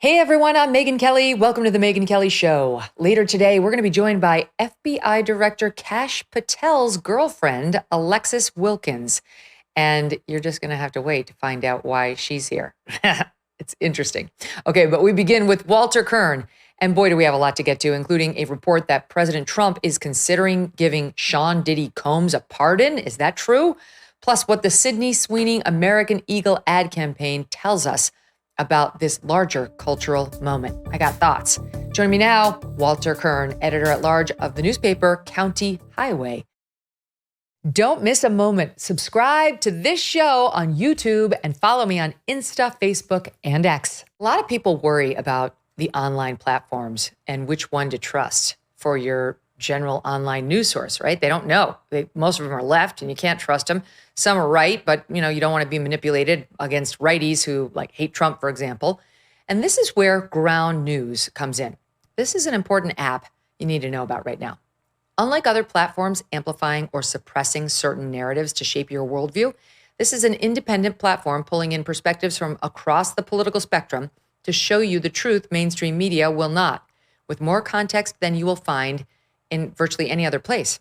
Hey everyone, I'm Megyn Kelly. Welcome to the Megyn Kelly Show. Later today, we're going to be joined by FBI Director Kash Patel's girlfriend, Alexis Wilkins. And you're just going to have to wait to find out why she's here. It's interesting. Okay, but we begin with Walter Kirn. And boy, do we have a lot to get to, including a report that President Trump is considering giving Sean Diddy Combs a pardon. Is that true? Plus, what the Sydney Sweeney American Eagle ad campaign tells us about this larger cultural moment. I got thoughts. Joining me now, Walter Kirn, editor-at-large of the newspaper County Highway. Don't miss a moment. Subscribe to this show on YouTube and follow me on Insta, Facebook, and X. A lot of people worry about the online platforms and which one to trust for your general online news source, right? They don't know. Most of them are left and you can't trust them. Some are right, but you don't want to be manipulated against righties who hate Trump, for example. And this is where Ground News comes in. This is an important app you need to know about right now. Unlike other platforms amplifying or suppressing certain narratives to shape your worldview, this is an independent platform pulling in perspectives from across the political spectrum to show you the truth mainstream media will not, with more context than you will find in virtually any other place.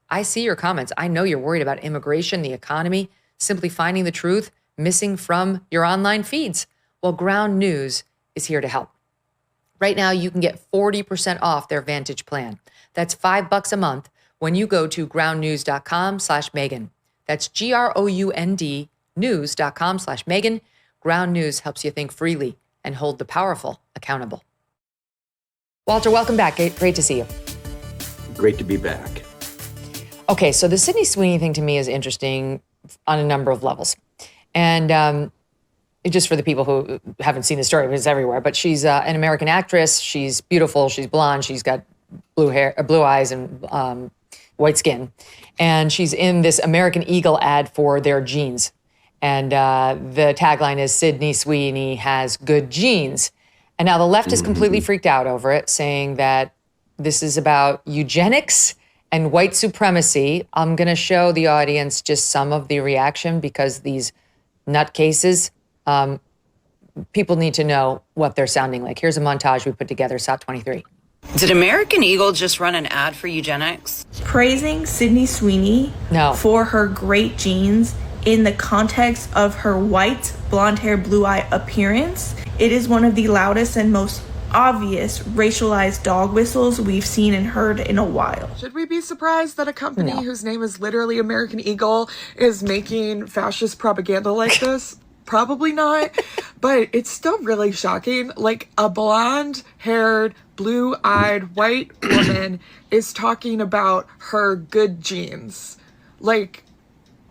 I see your comments. I know you're worried about immigration, the economy, simply finding the truth missing from your online feeds. Well, Ground News is here to help. Right now, you can get 40% off their Vantage plan. That's $5 a month when you go to groundnews.com/Megyn. That's GROUND news.com/Megyn. Ground News helps you think freely and hold the powerful accountable. Walter, welcome back. Great to see you. Great to be back. Okay, so the Sydney Sweeney thing to me is interesting on a number of levels. And just for the people who haven't seen the story, it's everywhere, but she's an American actress. She's beautiful. She's blonde. She's got blue eyes and white skin. And she's in this American Eagle ad for their jeans. And the tagline is Sydney Sweeney has good genes. And now the left is completely freaked out over it, saying that this is about eugenics and white supremacy. I'm going to show the audience just some of the reaction because these nutcases, people need to know what they're sounding like. Here's a montage we put together, SOT 23. Did American Eagle just run an ad for eugenics? Praising Sydney Sweeney for her great genes in the context of her white, blonde hair, blue eye appearance. It is one of the loudest and most obvious racialized dog whistles we've seen and heard in a while. Should we be surprised that a company whose name is literally American Eagle is making fascist propaganda like this? Probably not, but it's still really shocking. Like, a blonde-haired, blue-eyed white woman is talking about her good genes. Like,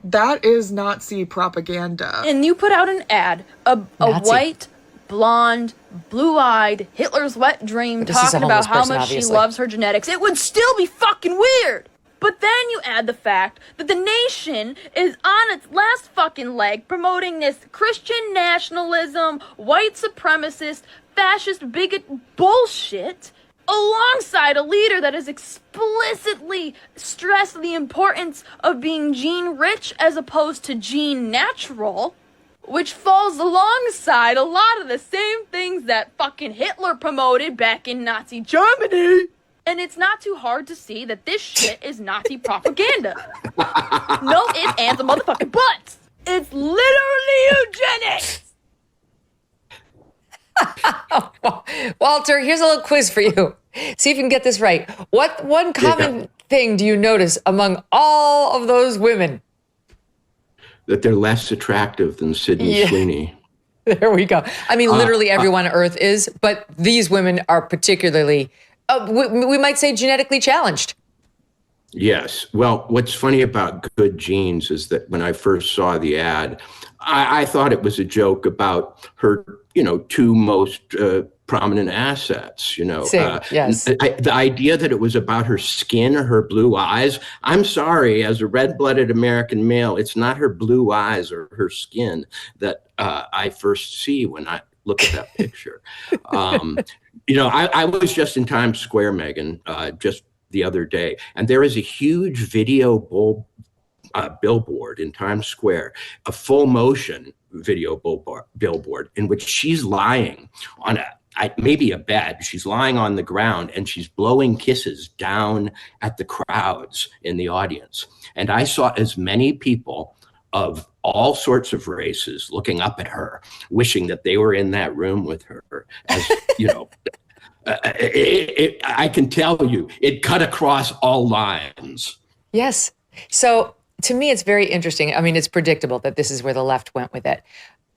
that is Nazi propaganda. And you put out an ad, a white, blonde, blue-eyed, Hitler's wet dream talking about how much she loves her genetics. It would still be fucking weird. But then you add the fact that the nation is on its last fucking leg promoting this Christian nationalism, white supremacist, fascist, bigot bullshit alongside a leader that has explicitly stressed the importance of being gene rich as opposed to gene natural, which falls alongside a lot of the same things that fucking Hitler promoted back in Nazi Germany. And it's not too hard to see that this shit is Nazi propaganda. No ifs, ands, and motherfucking buts. It's literally eugenics. Walter, here's a little quiz for you. See if you can get this right. What one common thing do you notice among all of those women? That they're less attractive than Sydney Sweeney. There we go. I mean, literally everyone on Earth is, but these women are particularly, we might say, genetically challenged. Yes. Well, what's funny about good genes is that when I first saw the ad, I thought it was a joke about her, two most prominent assets, Same, yes. The idea that it was about her skin or her blue eyes. I'm sorry, as a red-blooded American male, it's not her blue eyes or her skin that I first see when I look at that picture. I was just in Times Square, Megyn, just the other day, and there is a huge video billboard in Times Square, a full motion video billboard in which she's lying on maybe a bed. She's lying on the ground and she's blowing kisses down at the crowds in the audience. And I saw as many people of all sorts of races looking up at her, wishing that they were in that room with her. As you know, I can tell you, it cut across all lines. Yes. So to me, it's very interesting. I mean, it's predictable that this is where the left went with it.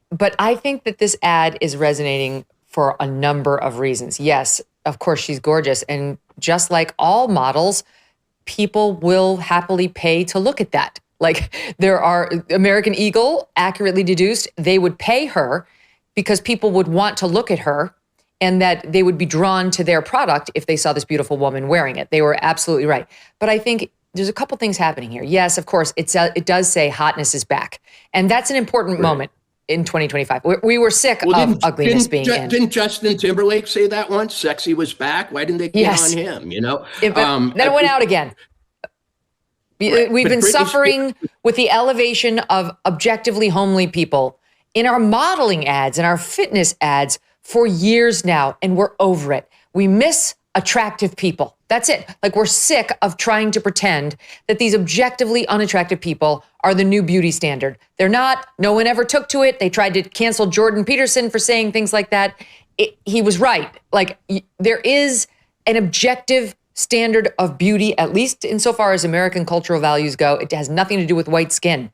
But I think that this ad is resonating for a number of reasons. Yes, of course, she's gorgeous. And just like all models, people will happily pay to look at that. Like there are American Eagle accurately deduced, they would pay her because people would want to look at her and that they would be drawn to their product if they saw this beautiful woman wearing it. They were absolutely right. But I think there's a couple things happening here. Yes, of course, it does say hotness is back. And that's an important moment in 2025. We were sick of ugliness being in. Didn't Justin Timberlake say that once? Sexy was back. Why didn't they get on him? You know, then it went out again. We've been suffering with the elevation of objectively homely people in our modeling ads and our fitness ads for years now, and we're over it. We miss attractive people. That's it. Like we're sick of trying to pretend that these objectively unattractive people are the new beauty standard. They're not. No one ever took to it. They tried to cancel Jordan Peterson for saying things like that. He was right. Like there is an objective standard of beauty, at least insofar as American cultural values go. It has nothing to do with white skin.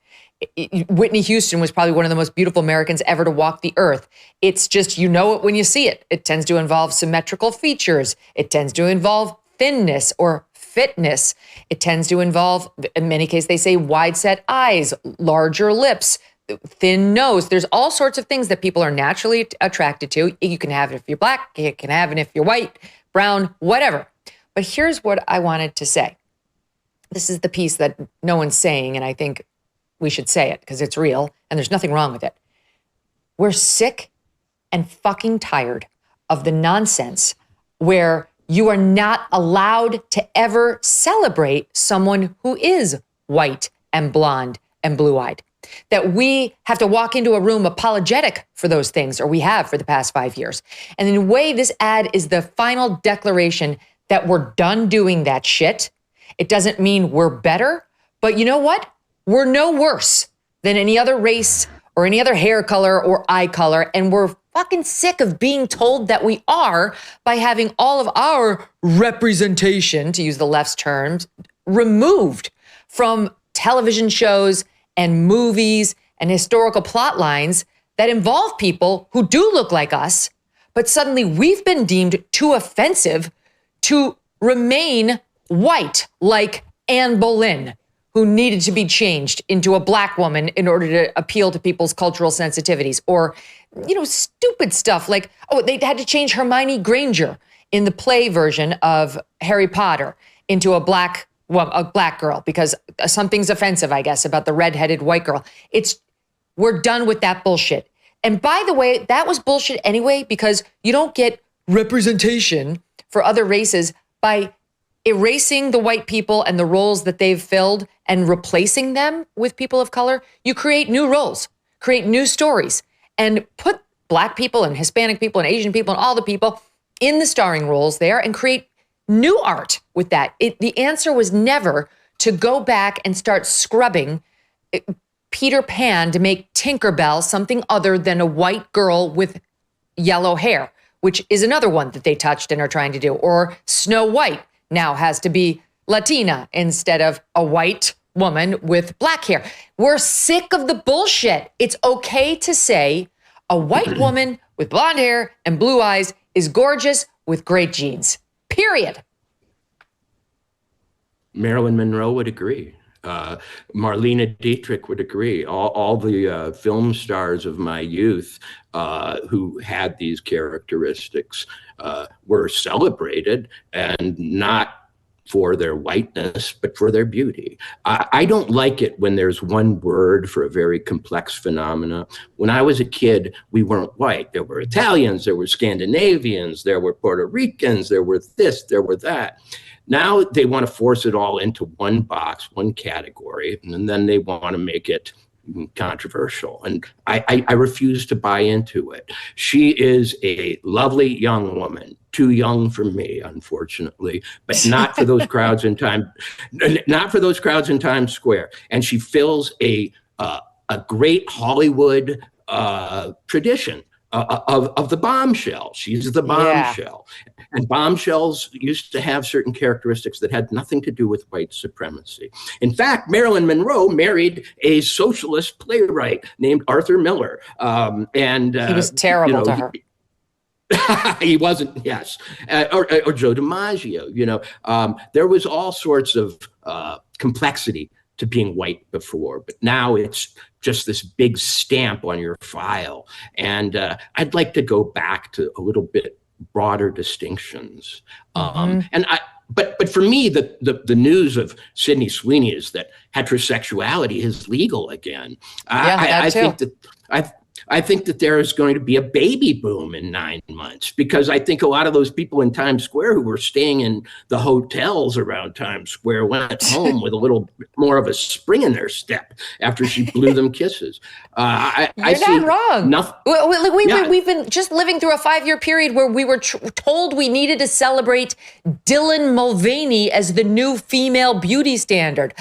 Whitney Houston was probably one of the most beautiful Americans ever to walk the earth. It's just, you know it when you see it. It tends to involve symmetrical features. It tends to involve thinness or fitness. It tends to involve, in many cases, they say wide set eyes, larger lips, thin nose. There's all sorts of things that people are naturally attracted to. You can have it if you're black. You can have it if you're white, brown, whatever. But here's what I wanted to say. This is the piece that no one's saying, and I think we should say it because it's real and there's nothing wrong with it. We're sick and fucking tired of the nonsense where you are not allowed to ever celebrate someone who is white and blonde and blue-eyed. That we have to walk into a room apologetic for those things, or we have for the past 5 years. And in a way, this ad is the final declaration that we're done doing that shit. It doesn't mean we're better, but you know what? We're no worse than any other race or any other hair color or eye color. And we're fucking sick of being told that we are by having all of our representation, to use the left's terms, removed from television shows and movies and historical plot lines that involve people who do look like us, but suddenly we've been deemed too offensive to remain white, like Anne Boleyn, who needed to be changed into a black woman in order to appeal to people's cultural sensitivities. Or, you know, stupid stuff like, oh, they had to change Hermione Granger in the play version of Harry Potter into a black girl because something's offensive, I guess, about the redheaded white girl. We're done with that bullshit. And by the way, that was bullshit anyway, because you don't get representation for other races by erasing the white people and the roles that they've filled and replacing them with people of color. You create new roles, create new stories, and put black people and Hispanic people and Asian people and all the people in the starring roles there and create new art with that. The answer was never to go back and start scrubbing Peter Pan to make Tinkerbell something other than a white girl with yellow hair, which is another one that they touched and are trying to do. Or Snow White now has to be Latina instead of a white woman with black hair. We're sick of the bullshit. It's okay to say a white woman with blonde hair and blue eyes is gorgeous with great genes. Period. Marilyn Monroe would agree. Marlene Dietrich would agree. All the film stars of my youth who had these characteristics were celebrated, and not for their whiteness, but for their beauty. I don't like it when there's one word for a very complex phenomena. When I was a kid, we weren't white. There were Italians, there were Scandinavians, there were Puerto Ricans, there were this, there were that. Now they want to force it all into one box, one category, and then they want to make it, controversial. And I refuse to buy into it. She is a lovely young woman, too young for me, unfortunately, but not for those crowds in Times Square. And she fills a great Hollywood tradition of the bombshell. She's the bombshell. Yeah. And bombshells used to have certain characteristics that had nothing to do with white supremacy. In fact, Marilyn Monroe married a socialist playwright named Arthur Miller. And he was terrible to her. He wasn't, yes. Or Joe DiMaggio, there was all sorts of complexity to being white before, but now it's just this big stamp on your file. And I'd like to go back to a little bit broader distinctions. But for me, the news of Sydney Sweeney is that heterosexuality is legal again. I think that there is going to be a baby boom in 9 months, because I think a lot of those people in Times Square who were staying in the hotels around Times Square went home with a little more of a spring in their step after she blew them kisses. You're not wrong. We've been just living through a 5-year period where we were told we needed to celebrate Dylan Mulvaney as the new female beauty standard.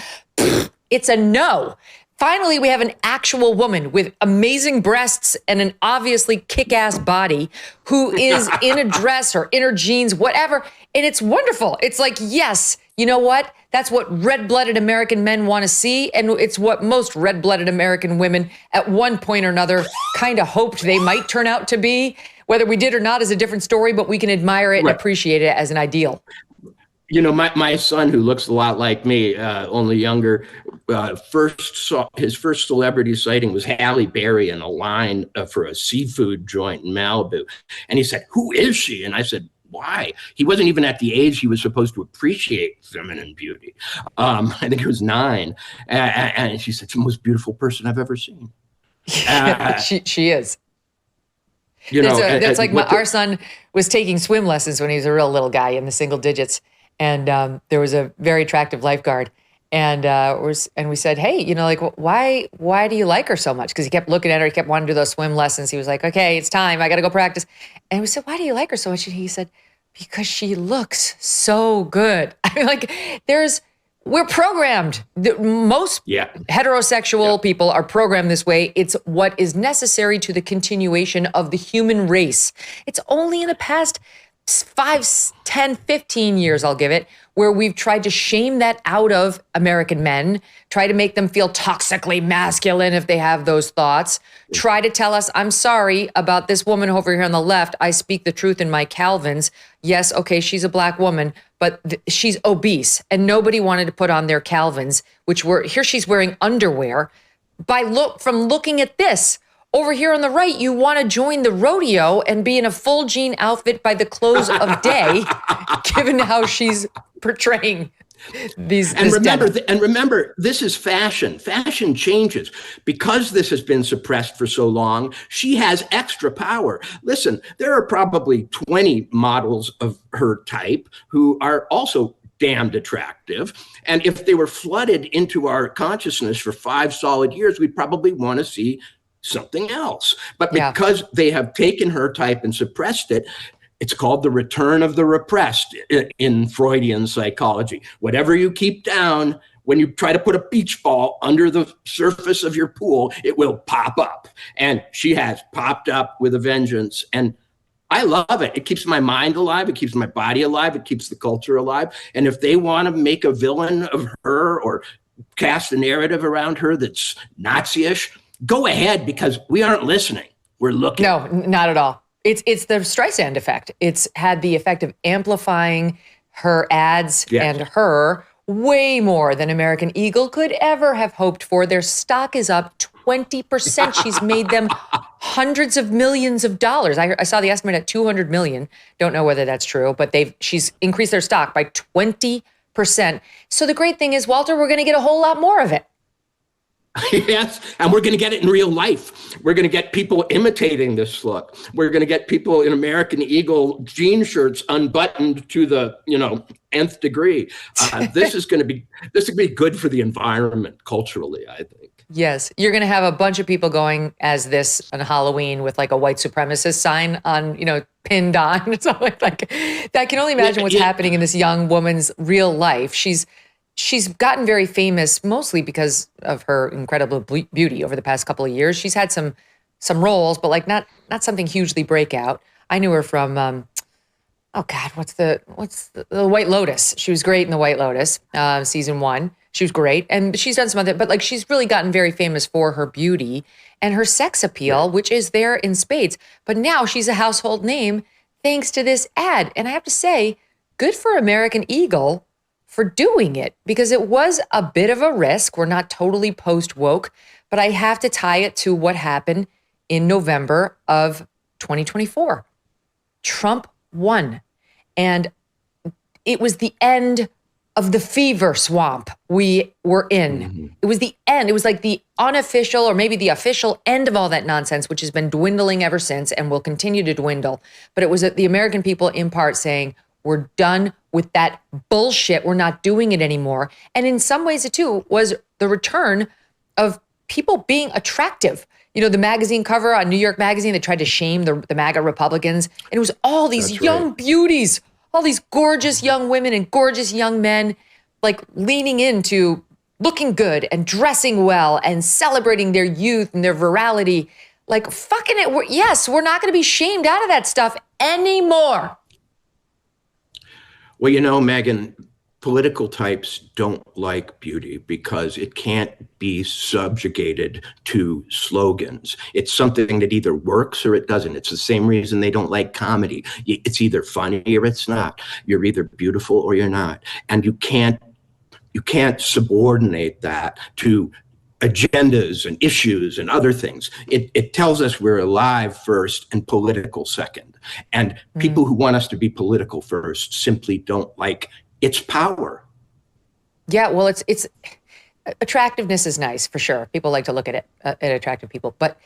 It's a no. Finally, we have an actual woman with amazing breasts and an obviously kick-ass body who is in a dress or in her jeans, whatever. And it's wonderful. It's like, yes, you know what? That's what red-blooded American men want to see. And it's what most red-blooded American women at one point or another kind of hoped they might turn out to be. Whether we did or not is a different story, but we can admire it and appreciate it as an ideal. My son, who looks a lot like me, only younger, his first celebrity sighting was Halle Berry in a line for a seafood joint in Malibu. And he said, "Who is she?" And I said, "Why?" He wasn't even at the age he was supposed to appreciate feminine beauty. I think he was 9. And she said, "She's the most beautiful person I've ever seen." She is. Our son was taking swim lessons when he was a real little guy in the single digits. And there was a very attractive lifeguard, and we said, "Hey, why do you like her so much?" Because he kept looking at her, he kept wanting to do those swim lessons. He was like, "Okay, it's time, I got to go practice." And we said, "Why do you like her so much?" And he said, "Because she looks so good." I mean, we're programmed. Most heterosexual people are programmed this way. It's what is necessary to the continuation of the human race. It's only in the past 5, 10, 15 years, I'll give it, where we've tried to shame that out of American men, try to make them feel toxically masculine if they have those thoughts, try to tell us, "I'm sorry about this woman over here on the left. I speak the truth in my Calvins. Yes, okay, she's a black woman, but she's obese." And nobody wanted to put on their Calvins, here she's wearing underwear. From looking at this, over here on the right, you want to join the rodeo and be in a full jean outfit by the close of day, given how she's portraying these. And remember, this is fashion. Fashion changes. Because this has been suppressed for so long, she has extra power. Listen, there are probably 20 models of her type who are also damned attractive. And if they were flooded into our consciousness for 5 solid years, we'd probably want to see something else. But because they have taken her type and suppressed it, it's called the return of the repressed in Freudian psychology. Whatever you keep down, when you try to put a beach ball under the surface of your pool, it will pop up. And she has popped up with a vengeance. And I love it. It keeps my mind alive. It keeps my body alive. It keeps the culture alive. And if they want to make a villain of her or cast a narrative around her that's Nazi-ish, go ahead, because we aren't listening. We're looking. No, not at all. It's the Streisand effect. It's had the effect of amplifying her ads and her way more than American Eagle could ever have hoped for. Their stock is up 20%. She's made them hundreds of millions of dollars. I saw the estimate at 200 million. Don't know whether that's true, but she's increased their stock by 20%. So the great thing is, Walter, we're going to get a whole lot more of it. Yes, and we're going to get it in real life. We're going to get people imitating this look. We're going to get people in American Eagle jean shirts unbuttoned to the, nth degree. This is going to be good for the environment culturally, I think. Yes, you're going to have a bunch of people going as this on Halloween with like a white supremacist sign on, pinned on. So like I can only imagine what's happening in this young woman's real life. She's gotten very famous mostly because of her incredible beauty over the past couple of years. She's had some roles, but like not something hugely breakout. I knew her from what's the White Lotus. She was great in the White Lotus season 1. She was great, and she's done some other, but like she's really gotten very famous for her beauty and her sex appeal, which is there in spades. But now she's a household name thanks to this ad, and I have to say, good for American Eagle for doing it, because it was a bit of a risk. We're not totally post-woke, but I have to tie it to what happened in November of 2024. Trump won, and it was the end of the fever swamp we were in. Mm-hmm. It was the end. It was like the unofficial or maybe the official end of all that nonsense, which has been dwindling ever since and will continue to dwindle. But it was the American people in part saying, we're done with that bullshit. We're not doing it anymore. And in some ways, it too was the return of people being attractive. The magazine cover on New York Magazine, they tried to shame the MAGA Republicans. And it was all these young beauties, all these gorgeous young women and gorgeous young men, like leaning into looking good and dressing well and celebrating their youth and their virality. Like, fucking it. We're not going to be shamed out of that stuff anymore. Well, Megyn, political types don't like beauty because it can't be subjugated to slogans. It's something that either works or it doesn't. It's the same reason they don't like comedy. It's either funny or it's not. You're either beautiful or you're not. And you can't subordinate that to agendas and issues and other things. It tells us we're alive first and political second. And people who want us to be political first simply don't like its power. Yeah, well, it's attractiveness is nice for sure. People like to look at it, at attractive people, but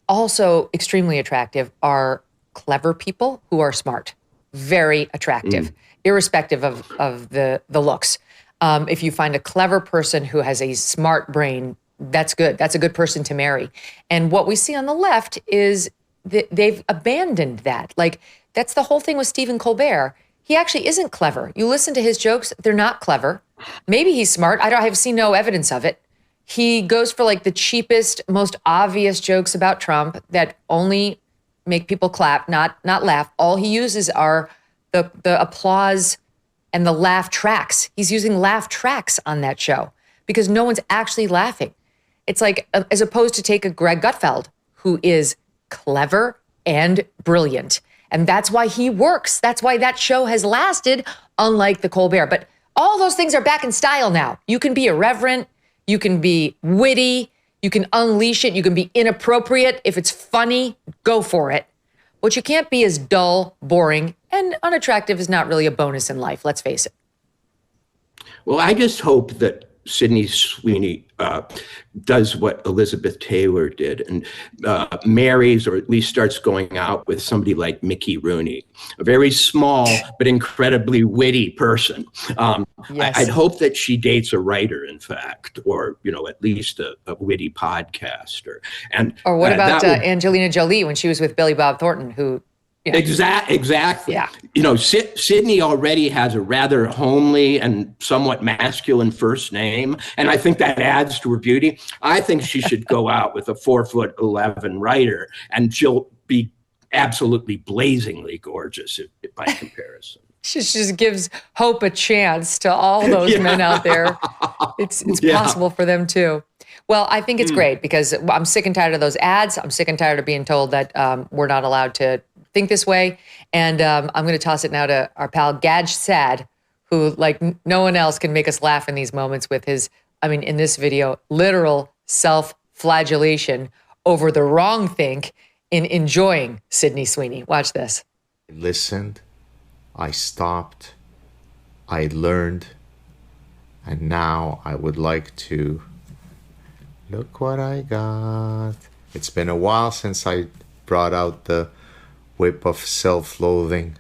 also extremely attractive are clever people who are smart, very attractive, irrespective of the looks. If you find a clever person who has a smart brain, that's good. That's a good person to marry. And what we see on the left is that they've abandoned that. Like, that's the whole thing with Stephen Colbert. He actually isn't clever. You listen to his jokes, they're not clever. Maybe he's smart. I've seen no evidence of it. He goes for like the cheapest, most obvious jokes about Trump that only make people clap, not laugh. All he uses are the applause and the laugh tracks. He's using laugh tracks on that show because no one's actually laughing. It's like, as opposed to take a Greg Gutfeld, who is clever and brilliant. And that's why he works. That's why that show has lasted, unlike the Colbert. But all those things are back in style now. You can be irreverent. You can be witty. You can unleash it. You can be inappropriate. If it's funny, go for it. What you can't be is dull, boring, and unattractive is not really a bonus in life. Let's face it. Well, I just hope that Sydney Sweeney does what Elizabeth Taylor did and marries, or at least starts going out with somebody like Mickey Rooney, a very small but incredibly witty person. Yes. I'd hope that she dates a writer, in fact, or at least a witty podcaster. Or what about Angelina Jolie when she was with Billy Bob Thornton, who? Yeah. Exactly. Yeah. Sydney already has a rather homely and somewhat masculine first name, and I think that adds to her beauty. I think she should go out with a 4'11" writer, and she'll be absolutely blazingly gorgeous by comparison. She just gives hope a chance to all those men out there. It's possible for them too. Well, I think it's great because I'm sick and tired of those ads. I'm sick and tired of being told that we're not allowed to think this way. And I'm going to toss it now to our pal Gaj Sad, who, like no one else, can make us laugh in these moments with his, in this video, literal self-flagellation over the wrong think in enjoying Sydney Sweeney. Watch this. I listened, I stopped, I learned, and now I would like to Look what I got. It's been a while since I brought out the whip of self-loathing.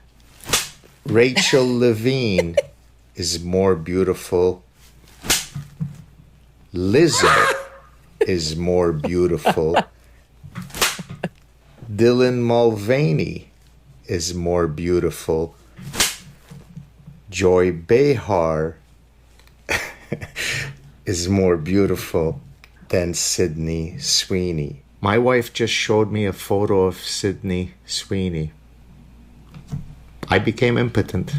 Rachel Levine is more beautiful. Lizzo is more beautiful. Dylan Mulvaney is more beautiful. Joy Behar is more beautiful than Sydney Sweeney. My wife just showed me a photo of Sydney Sweeney. I became impotent.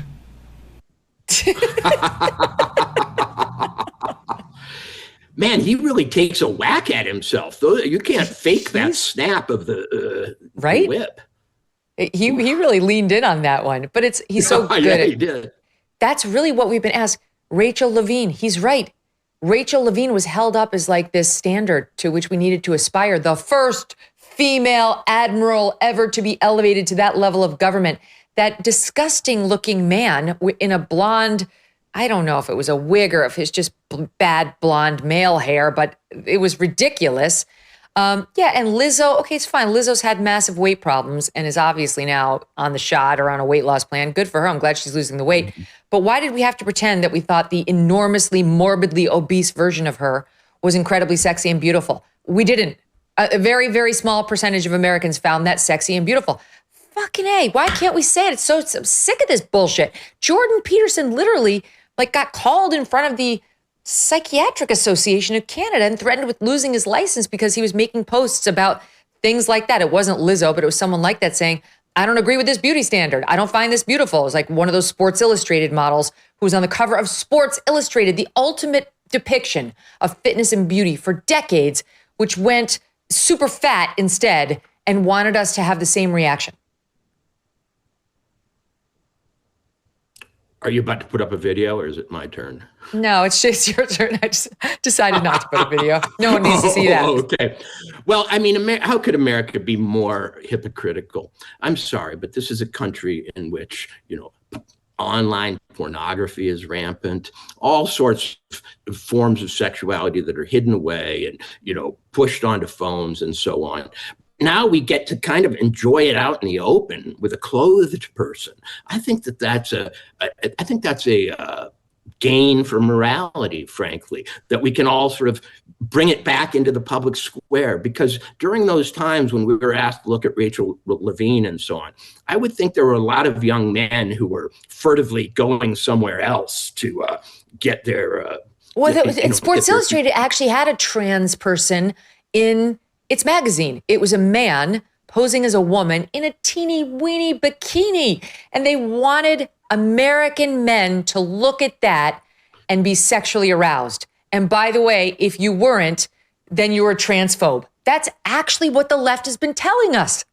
Man, he really takes a whack at himself. You can't fake that snap of the right? whip. He really leaned in on that one, but he's so good. Yeah, he did. That's really what we've been asked. Rachel Levine, he's right. Rachel Levine was held up as like this standard to which we needed to aspire. The first female admiral ever to be elevated to that level of government. That disgusting looking man in a blonde, I don't know if it was a wig or if it's just bad blonde male hair, but it was ridiculous. And Lizzo, okay, it's fine. Lizzo's had massive weight problems and is obviously now on the shot or on a weight loss plan. Good for her. I'm glad she's losing the weight. Mm-hmm. But why did we have to pretend that we thought the enormously morbidly obese version of her was incredibly sexy and beautiful? We didn't. A very, very small percentage of Americans found that sexy and beautiful. Fucking A. Why can't we say it? I'm sick of this bullshit. Jordan Peterson literally got called in front of the Psychiatric Association of Canada and threatened with losing his license because he was making posts about things like that. It wasn't Lizzo, but it was someone like that saying, I don't agree with this beauty standard. I don't find this beautiful. It was like one of those Sports Illustrated models who was on the cover of Sports Illustrated, the ultimate depiction of fitness and beauty for decades, which went super fat instead and wanted us to have the same reaction. Are you about to put up a video or is it my turn? No, it's just your turn. I just decided not to put a video. No one needs to see that. Okay. Well, I mean, how could America be more hypocritical? I'm sorry, but this is a country in which, online pornography is rampant, all sorts of forms of sexuality that are hidden away and, pushed onto phones and so on. Now we get to kind of enjoy it out in the open with a clothed person. I think that's a gain for morality, frankly, that we can all sort of bring it back into the public square. Because during those times when we were asked to look at Rachel Levine and so on, I would think there were a lot of young men who were furtively going somewhere else to get their. Sports Illustrated actually had a trans person in its magazine. It was a man posing as a woman in a teeny weeny bikini. And they wanted American men to look at that and be sexually aroused. And by the way, if you weren't, then you were a transphobe. That's actually what the left has been telling us.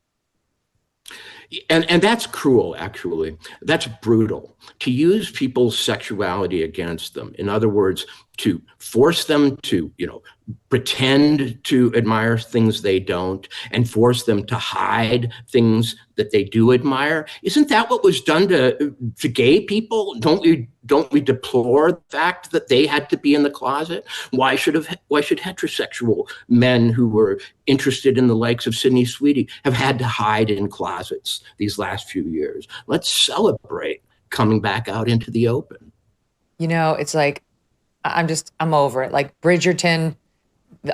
And that's cruel, actually. That's brutal. To use people's sexuality against them. In other words, to force them to, pretend to admire things they don't and force them to hide things that they do admire. Isn't that what was done to gay people? Don't we deplore the fact that they had to be in the closet? Why should heterosexual men who were interested in the likes of Sydney Sweeney have had to hide in closets these last few years? Let's celebrate coming back out into the open. It's like, I'm over it. Like Bridgerton,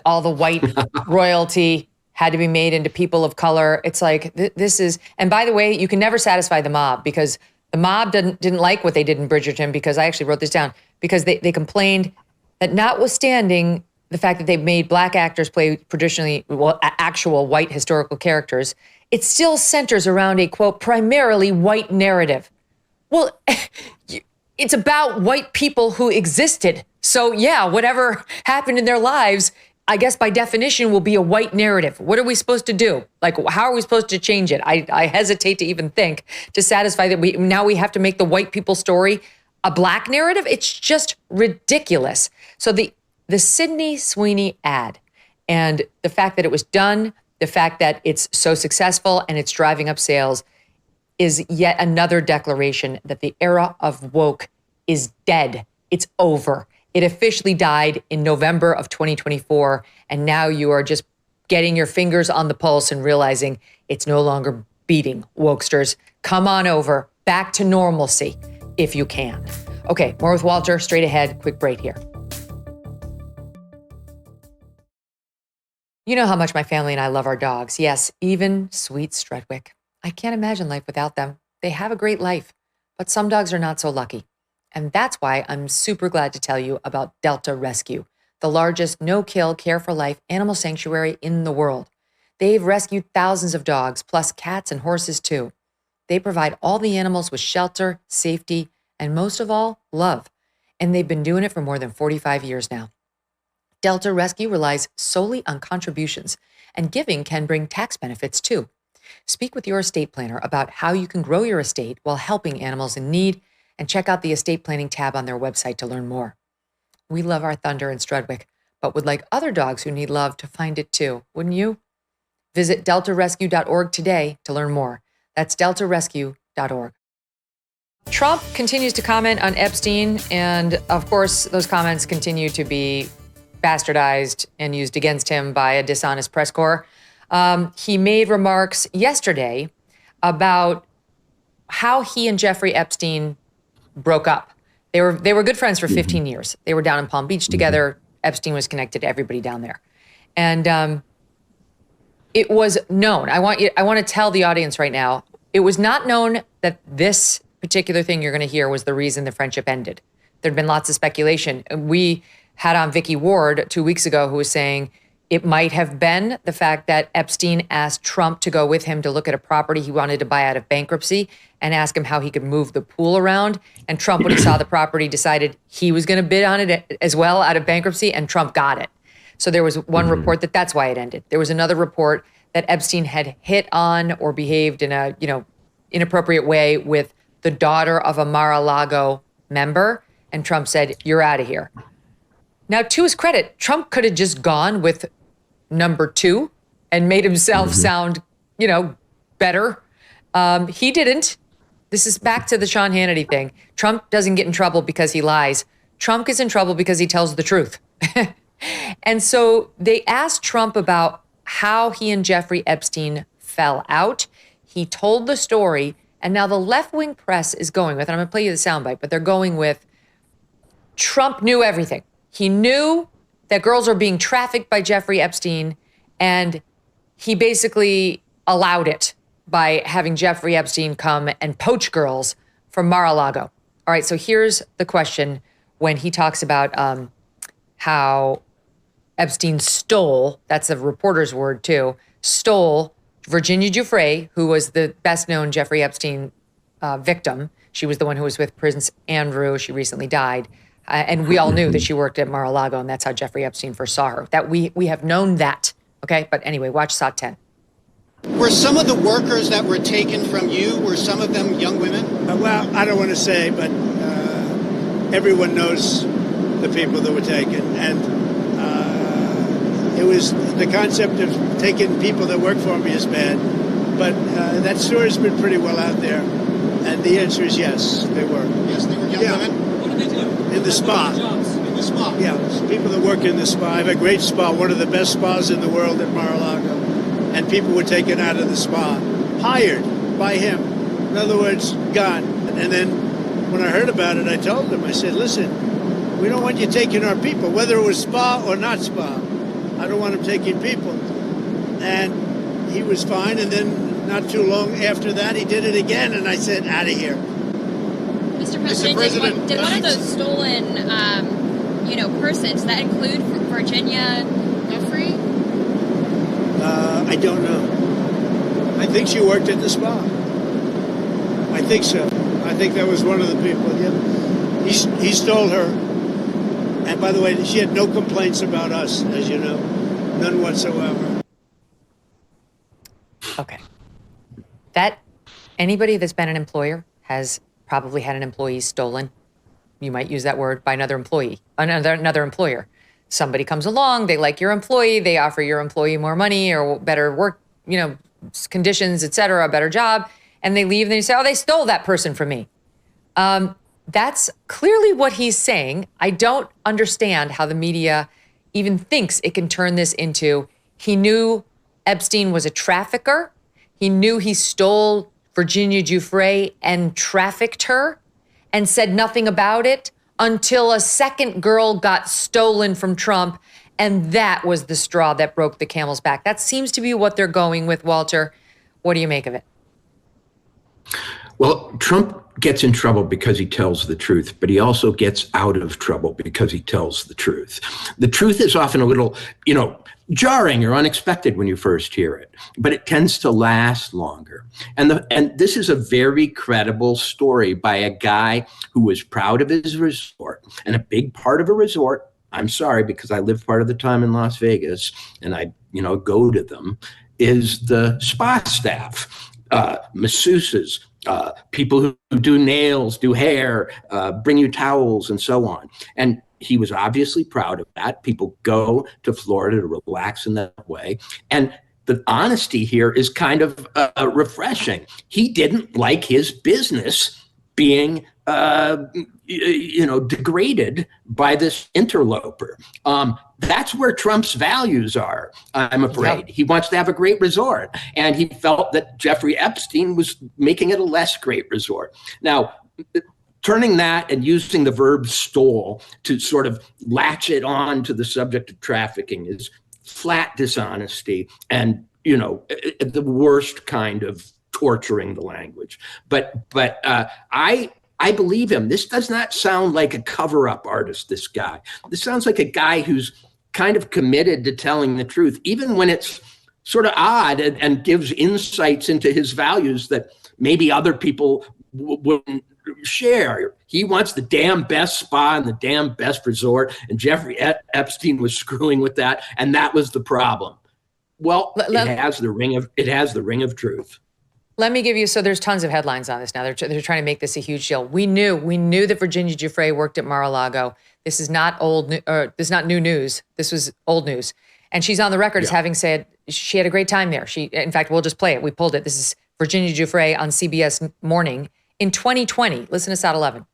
all the white royalty had to be made into people of color. It's like, this is, and by the way, you can never satisfy the mob because the mob didn't like what they did in Bridgerton, because I actually wrote this down, because they complained that notwithstanding the fact that they made black actors play traditionally, actual white historical characters, it still centers around a, quote, primarily white narrative. Well, it's about white people who existed. So yeah, whatever happened in their lives, I guess by definition will be a white narrative. What are we supposed to do? Like, how are we supposed to change it? I hesitate to even think to satisfy that we have to make the white people story a black narrative. It's just ridiculous. So the Sydney Sweeney ad and the fact that it was done, the fact that it's so successful and it's driving up sales is yet another declaration that the era of woke is dead. It's over. It officially died in November of 2024, and now you are just getting your fingers on the pulse and realizing it's no longer beating. Wokesters, come on over, back to normalcy, if you can. Okay, more with Walter straight ahead. Quick break here. You know how much my family and I love our dogs. Yes, even sweet Strudwick. I can't imagine life without them. They have a great life, but some dogs are not so lucky. And that's why I'm super glad to tell you about Delta Rescue, the largest no-kill, care-for-life animal sanctuary in the world. They've rescued thousands of dogs, plus cats and horses too. They provide all the animals with shelter, safety, and most of all, love. And they've been doing it for more than 45 years now. Delta Rescue relies solely on contributions, and giving can bring tax benefits too. Speak with your estate planner about how you can grow your estate while helping animals in need, and check out the estate planning tab on their website to learn more. We love our Thunder and Strudwick, but would like other dogs who need love to find it too, wouldn't you? Visit deltarescue.org today to learn more. That's deltarescue.org. Trump continues to comment on Epstein, and of course, those comments continue to be bastardized and used against him by a dishonest press corps. He made remarks yesterday about how he and Jeffrey Epstein broke up. They were good friends for 15 years. They were down in Palm Beach together. Epstein was connected to everybody down there. And it was known. I want to tell the audience right now, it was not known that this particular thing you're going to hear was the reason the friendship ended. There'd been lots of speculation. We had on Vicky Ward 2 weeks ago who was saying it might have been the fact that Epstein asked Trump to go with him to look at a property he wanted to buy out of bankruptcy and ask him how he could move the pool around. And Trump, when he saw the property, decided he was going to bid on it as well out of bankruptcy, and Trump got it. So there was one report that that's why it ended. There was another report that Epstein had hit on or behaved in a, inappropriate way with the daughter of a Mar-a-Lago member, and Trump said, "You're out of here." Now, to his credit, Trump could have just gone with number two and made himself sound, better. He didn't. This is back to the Sean Hannity thing. Trump doesn't get in trouble because he lies. Trump gets in trouble because he tells the truth. And so they asked Trump about how he and Jeffrey Epstein fell out. He told the story, and now the left-wing press is going with, and I'm going to play you the soundbite, but they're going with, Trump knew everything. He knew that girls are being trafficked by Jeffrey Epstein, and he basically allowed it by having Jeffrey Epstein come and poach girls from Mar-a-Lago. All right, so here's the question when he talks about how Epstein stole, that's a reporter's word too, stole Virginia Giuffre, who was the best-known Jeffrey Epstein victim. She was the one who was with Prince Andrew. She recently died. And we all knew that she worked at Mar-a-Lago, and that's how Jeffrey Epstein first saw her. That we have known that, okay? But anyway, watch SOT 10. Were some of the workers that were taken from you, were some of them young women? Well, I don't want to say, but everyone knows the people that were taken. And it was the concept of taking people that work for me is bad. But that story's been pretty well out there. And the answer is yes, they were. Yes, they were young women? In the spa. In the spa? Yeah, people that work in the spa. I have a great spa, one of the best spas in the world at Mar-a-Lago. And people were taken out of the spa, hired by him. In other words, gone. And then when I heard about it, I told him, I said, listen, we don't want you taking our people, whether it was spa or not spa. I don't want him taking people. And he was fine. And then not too long after that, he did it again. And I said, out of here. Mr. President, did one of those stolen, persons, does that include Virginia Giuffre? I don't know. I think she worked at the spa. I think so. I think that was one of the people. Yeah. He stole her. And by the way, she had no complaints about us, as you know. None whatsoever. Okay. That anybody that's been an employer has probably had an employee stolen. You might use that word by another employee, another employer. Somebody comes along, they like your employee, they offer your employee more money or better work, conditions, et cetera, a better job, and they leave and they say, oh, they stole that person from me. That's clearly what he's saying. I don't understand how the media even thinks it can turn this into, he knew Epstein was a trafficker. He knew he stole Virginia Giuffre and trafficked her and said nothing about it until a second girl got stolen from Trump. And that was the straw that broke the camel's back. That seems to be what they're going with, Walter. What do you make of it? Well, Trump gets in trouble because he tells the truth, but he also gets out of trouble because he tells the truth. The truth is often a little, jarring or unexpected when you first hear it, but it tends to last longer. And this is a very credible story by a guy who was proud of his resort. And a big part of a resort, I'm sorry, because I lived part of the time in Las Vegas and I, go to them, is the spa staff, masseuses, people who do nails, do hair, bring you towels and so on. And he was obviously proud of that. People go to Florida to relax in that way. And the honesty here is kind of refreshing. He didn't like his business being degraded by this interloper. That's where Trump's values are, I'm afraid. Yep. He wants to have a great resort, and he felt that Jeffrey Epstein was making it a less great resort. Now, turning that and using the verb stole to sort of latch it on to the subject of trafficking is flat dishonesty and, the worst kind of torturing the language. But I believe him. This does not sound like a cover-up artist, this guy. This sounds like a guy who's kind of committed to telling the truth, even when it's sort of odd and gives insights into his values that maybe other people wouldn't share. He wants the damn best spa and the damn best resort, and Jeffrey Epstein was screwing with that, and that was the problem. Well, it has the ring of truth. Let me give you, so there's tons of headlines on this now. They're trying to make this a huge deal. We knew that Virginia Giuffre worked at Mar-a-Lago. This is not this is not new news. This was old news. And she's on the record as having said she had a great time there. In fact, we'll just play it. We pulled it. This is Virginia Giuffre on CBS Morning in 2020. Listen to Sat 11.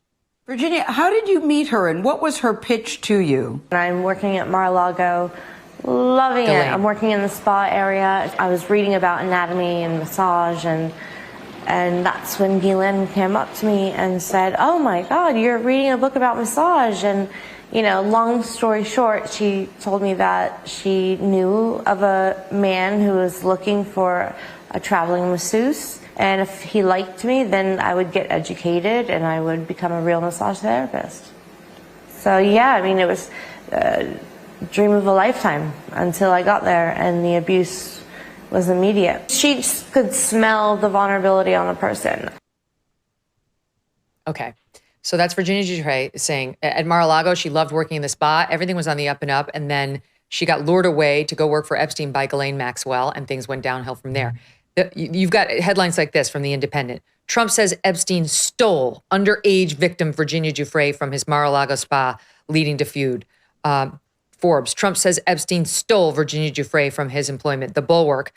Virginia, how did you meet her and what was her pitch to you? I'm working at Mar-a-Lago. Loving it. I'm working in the spa area. I was reading about anatomy and massage, and that's when Ghislaine came up to me and said, "Oh my God, you're reading a book about massage." And, long story short, she told me that she knew of a man who was looking for a traveling masseuse. And if he liked me, then I would get educated and I would become a real massage therapist. So yeah, it was dream of a lifetime until I got there, and the abuse was immediate. She just could smell the vulnerability on the person. Okay. So that's Virginia Giuffre saying at Mar-a-Lago, she loved working in the spa. Everything was on the up and up. And then she got lured away to go work for Epstein by Ghislaine Maxwell, and things went downhill from there. You've got headlines like this from The Independent. Trump says Epstein stole underage victim Virginia Giuffre from his Mar-a-Lago spa, leading to feud. Forbes, Trump says Epstein stole Virginia Giuffre from his employment. The Bulwark,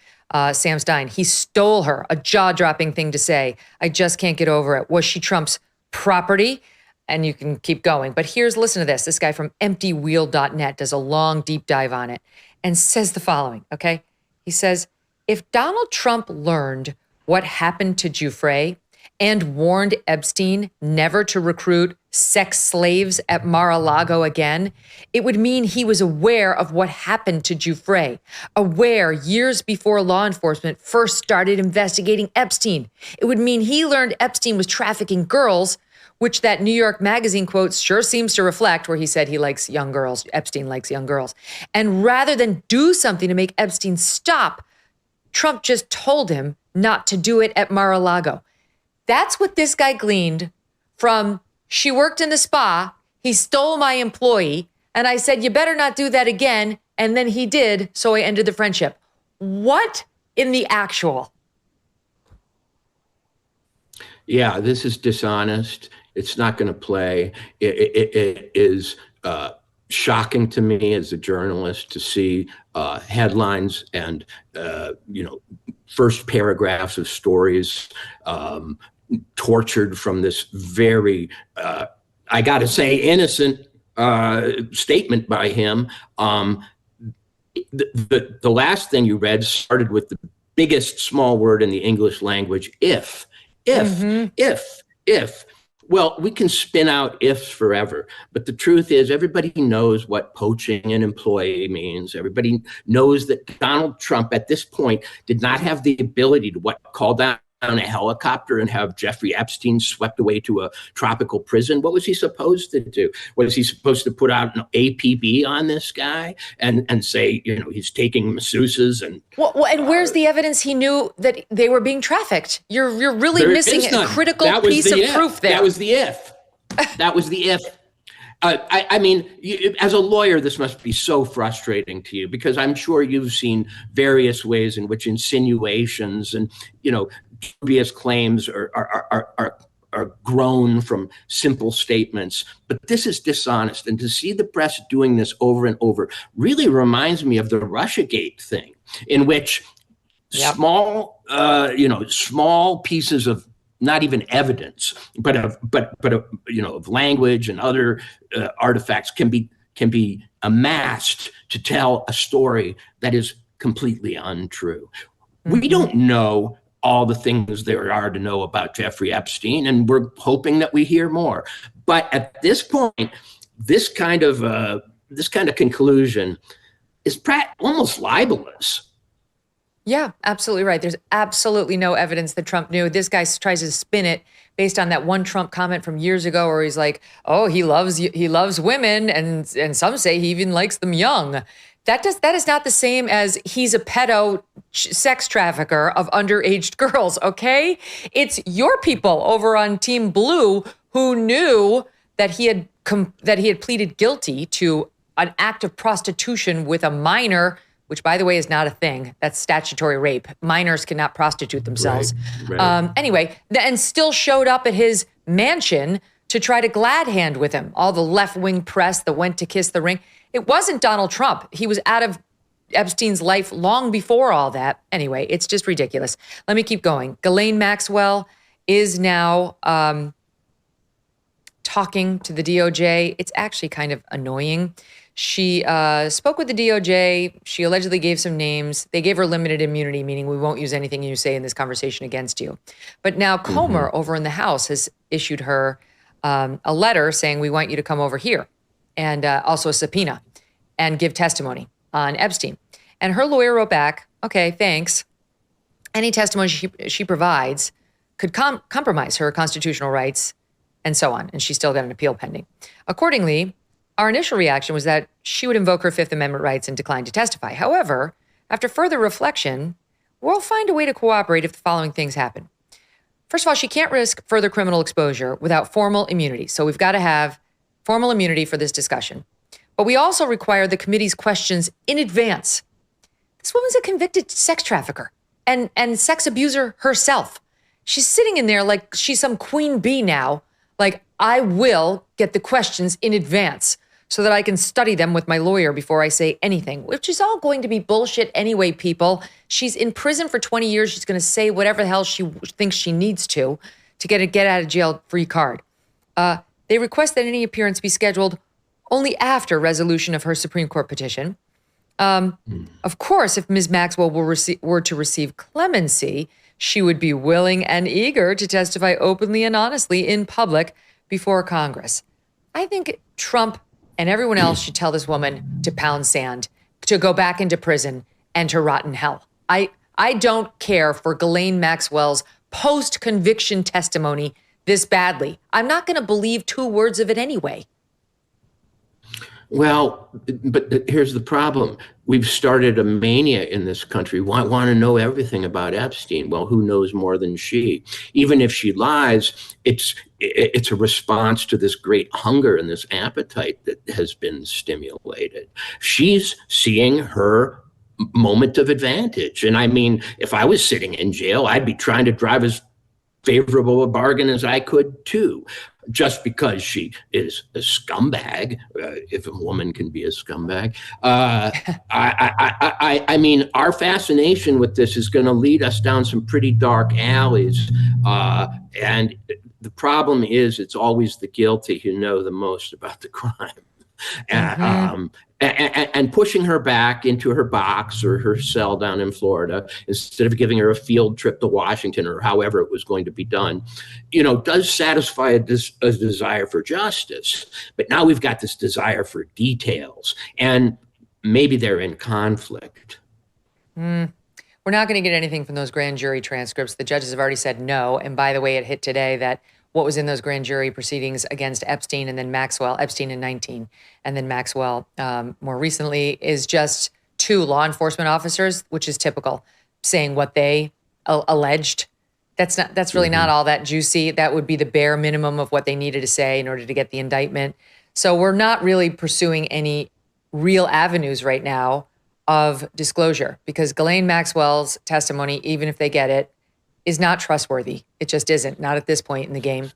Sam Stein, he stole her, a jaw-dropping thing to say. I just can't get over it. Was she Trump's property? And you can keep going. But listen to this. This guy from emptywheel.net does a long deep dive on it and says the following, okay? He says, if Donald Trump learned what happened to Giuffre and warned Epstein never to recruit sex slaves at Mar-a-Lago again, it would mean he was aware of what happened to Giuffre, aware years before law enforcement first started investigating Epstein. It would mean he learned Epstein was trafficking girls, which that New York Magazine quote sure seems to reflect, where he said he likes young girls, Epstein likes young girls. And rather than do something to make Epstein stop, Trump just told him not to do it at Mar-a-Lago. That's what this guy gleaned from, she worked in the spa, he stole my employee, and I said, you better not do that again. And then he did, so I ended the friendship. What in the actual? Yeah, this is dishonest. It's not going to play. It is shocking to me as a journalist to see headlines and, first paragraphs of stories tortured from this very, I got to say, innocent statement by him. The last thing you read started with the biggest small word in the English language, if. Well, we can spin out ifs forever, but the truth is everybody knows what poaching an employee means. Everybody knows that Donald Trump at this point did not have the ability to call down a helicopter and have Jeffrey Epstein swept away to a tropical prison. What was he supposed to do? Was he supposed to put out an APB on this guy and say, he's taking masseuses and... and where's the evidence he knew that they were being trafficked? You're really missing a critical piece of proof there. That was the if. That was the if. I mean, as a lawyer, this must be so frustrating to you, because I'm sure you've seen various ways in which insinuations and, dubious claims are grown from simple statements. But this is dishonest. And to see the press doing this over and over really reminds me of the Russiagate thing, in which small pieces of not even evidence, but of language and other artifacts can be amassed to tell a story that is completely untrue. We don't know all the things there are to know about Jeffrey Epstein, and we're hoping that we hear more. But at this point, this kind of conclusion is almost libelous. Yeah, absolutely right. There's absolutely no evidence that Trump knew. This guy tries to spin it based on that one Trump comment from years ago where he's like, oh, he loves women, and some say he even likes them young. That is not the same as he's a pedo sex trafficker of underage girls, okay? It's your people over on Team Blue who knew that he had pleaded guilty to an act of prostitution with a minor, which, by the way, is not a thing. That's statutory rape. Minors cannot prostitute themselves. Right. Anyway, and still showed up at his mansion to try to glad hand with him. All the left-wing press that went to kiss the ring. It wasn't Donald Trump. He was out of Epstein's life long before all that. Anyway, it's just ridiculous. Let me keep going. Ghislaine Maxwell is now talking to the DOJ. It's actually kind of annoying. She spoke with the DOJ. She allegedly gave some names. They gave her limited immunity, meaning we won't use anything you say in this conversation against you. But now Comer over in the House has issued her a letter saying, we want you to come over here, and also a subpoena and give testimony on Epstein. And her lawyer wrote back, okay, thanks. Any testimony she provides could compromise her constitutional rights and so on. And she's still got an appeal pending. Accordingly, our initial reaction was that she would invoke her Fifth Amendment rights and decline to testify. However, after further reflection, we'll find a way to cooperate if the following things happen. First of all, she can't risk further criminal exposure without formal immunity. So we've got to have formal immunity for this discussion. But we also require the committee's questions in advance. This woman's a convicted sex trafficker and sex abuser herself. She's sitting in there like she's some queen bee now. Like, I will get the questions in advance so that I can study them with my lawyer before I say anything, which is all going to be bullshit anyway, people. She's in prison for 20 years. She's going to say whatever the hell she thinks she needs to get a get out of jail free card. They request that any appearance be scheduled only after resolution of her Supreme Court petition. Of course, if Ms. Maxwell were to receive clemency, she would be willing and eager to testify openly and honestly in public before Congress. I think Trump and everyone else should tell this woman to pound sand, to go back into prison, and to rot in hell. I don't care for Ghislaine Maxwell's post-conviction testimony this badly. I'm not going to believe 2 words of it anyway. Well, but here's the problem. We've started a mania in this country. Want to know everything about Epstein. Well, who knows more than she? Even if she lies, it's a response to this great hunger and this appetite that has been stimulated. She's seeing her moment of advantage. And I mean, if I was sitting in jail, I'd be trying to drive as favorable a bargain as I could too. Just because she is a scumbag, if a woman can be a scumbag. I mean, our fascination with this is going to lead us down some pretty dark alleys. And the problem is it's always the guilty who know the most about the crime. And pushing her back into her box or her cell down in Florida, instead of giving her a field trip to Washington or however it was going to be done, does satisfy a desire for justice. But now we've got this desire for details, and maybe they're in conflict. We're not going to get anything from those grand jury transcripts. The judges have already said no. And by the way, it hit today that what was in those grand jury proceedings against Epstein and then Maxwell, Epstein in 19, and then Maxwell more recently, is just 2 law enforcement officers, which is typical, saying what they alleged. That's really not all that juicy. That would be the bare minimum of what they needed to say in order to get the indictment. So we're not really pursuing any real avenues right now of disclosure, because Ghislaine Maxwell's testimony, even if they get it, is not trustworthy. It just isn't, not at this point in the game.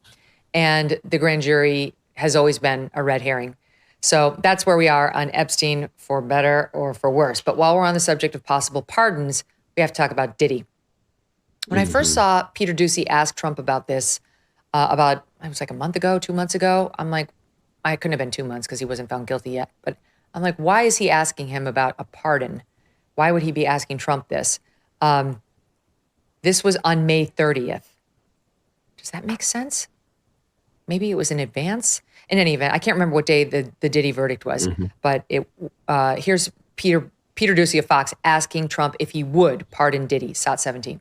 And the grand jury has always been a red herring. So that's where we are on Epstein, for better or for worse. But while we're on the subject of possible pardons, we have to talk about Diddy. When I first saw Peter Doocy ask Trump about this, it was like a month ago, 2 months ago, I'm like, I couldn't have been 2 months because he wasn't found guilty yet. But I'm like, why is he asking him about a pardon? Why would he be asking Trump this? This was on May 30th. Does that make sense? Maybe it was in advance. In any event, I can't remember what day the Diddy verdict was, but here's Peter Doocy of Fox asking Trump if he would pardon Diddy, SOT 17.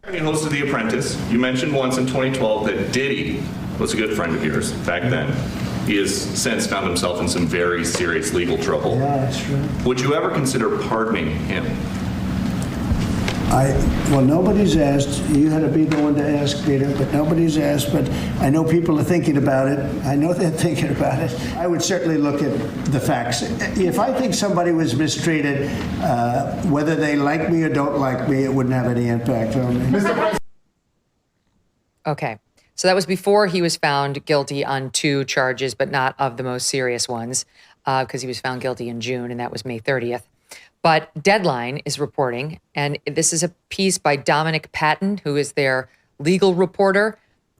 Host of The Apprentice, you mentioned once in 2012 that Diddy was a good friend of yours back then. He has since found himself in some very serious legal trouble. Yeah, that's true. Would you ever consider pardoning him? Well, nobody's asked. You had to be the one to ask, Peter, but nobody's asked. But I know people are thinking about it. I know they're thinking about it. I would certainly look at the facts. If I think somebody was mistreated, whether they like me or don't like me, it wouldn't have any impact on me. Okay. So that was before he was found guilty on 2 charges, but not of the most serious ones, because he was found guilty in June, and that was May 30th. But Deadline is reporting, and this is a piece by Dominic Patton, who is their legal reporter.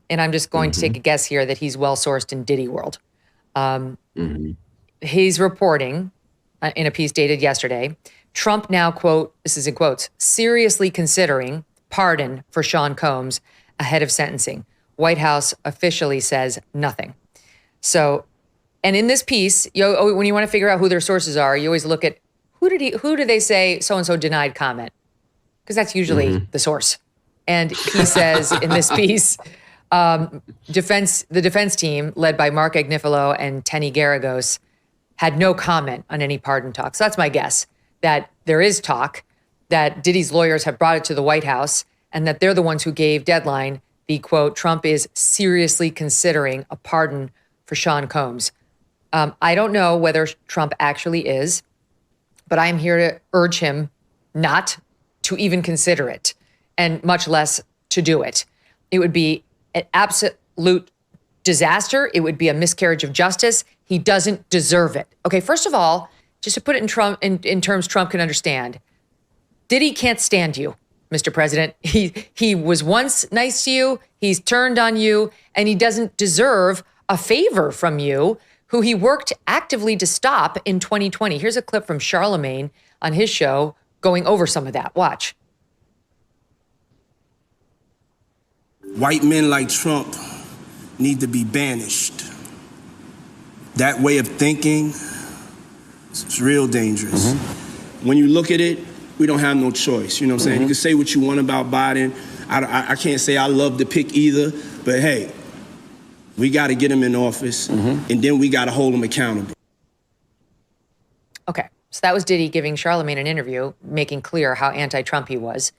And I'm just going to take a guess here that he's well-sourced in Diddy world. He's reporting in a piece dated yesterday, Trump now, quote, this is in quotes, seriously considering pardon for Sean Combs ahead of sentencing. White House officially says nothing. So, and in this piece, when you want to figure out who their sources are, you always look at who do they say so-and-so denied comment? Because that's usually the source. And he says in this piece, the defense team led by Mark Agnifilo and Tenny Garagos had no comment on any pardon talk. So that's my guess, that there is talk, that Diddy's lawyers have brought it to the White House, and that they're the ones who gave Deadline the quote, Trump is seriously considering a pardon for Sean Combs. I don't know whether Trump actually is, but I'm here to urge him not to even consider it, and much less to do it. It would be an absolute disaster. It would be a miscarriage of justice. He doesn't deserve it. Okay, first of all, just to put it in terms Trump can understand, Diddy can't stand you, Mr. President. He was once nice to you, he's turned on you, and he doesn't deserve a favor from you, who he worked actively to stop in 2020. Here's a clip from Charlemagne on his show going over some of that. Watch. White men like Trump need to be banished. That way of thinking is real dangerous. When you look at it, we don't have no choice. You know what I'm saying? You can say what you want about Biden. I can't say I love the pick either, but hey, we got to get him in office, and then we got to hold him accountable. Okay, so that was Diddy giving Charlemagne an interview, making clear how anti-Trump he was.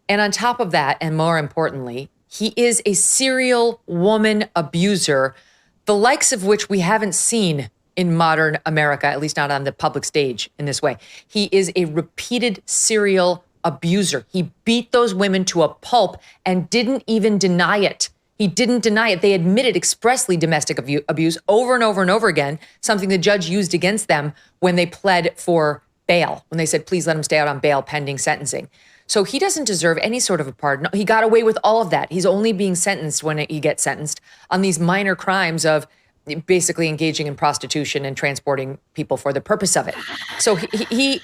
And on top of that, and more importantly, he is a serial woman abuser, the likes of which we haven't seen in modern America, at least not on the public stage in this way. He is a repeated serial abuser. He beat those women to a pulp and didn't even deny it. He didn't deny it. They admitted expressly domestic abuse over and over and over again, something the judge used against them when they pled for bail, when they said, please let him stay out on bail pending sentencing. So he doesn't deserve any sort of a pardon. He got away with all of that. He's only being sentenced when he gets sentenced on these minor crimes of basically engaging in prostitution and transporting people for the purpose of it. So he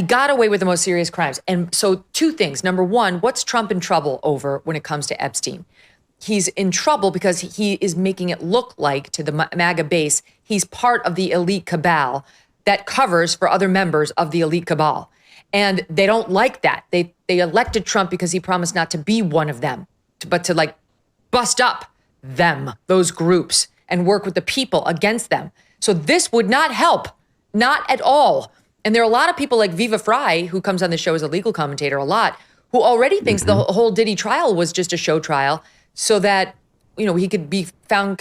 got away with the most serious crimes. And so two things. Number one, what's Trump in trouble over when it comes to Epstein? He's in trouble because he is making it look like, to the MAGA base, he's part of the elite cabal that covers for other members of the elite cabal. And they don't like that. They elected Trump because he promised not to be one of them, but to like bust up them, those groups, and work with the people against them. So this would not help, not at all. And there are a lot of people like Viva Frei, who comes on the show as a legal commentator a lot, who already thinks the whole Diddy trial was just a show trial, so that, you know, he could be found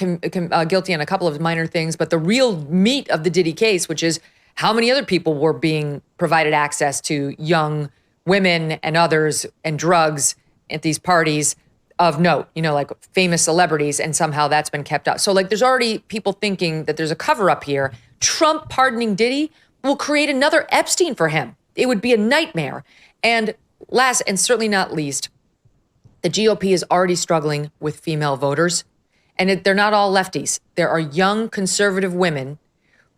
guilty on a couple of minor things. But the real meat of the Diddy case, which is how many other people were being provided access to young women and others and drugs at these parties of note, you know, like famous celebrities, and somehow that's been kept up. So like there's already people thinking that there's a cover up here. Trump pardoning Diddy will create another Epstein for him. It would be a nightmare. And last and certainly not least, the GOP is already struggling with female voters, and they're not all lefties. There are young conservative women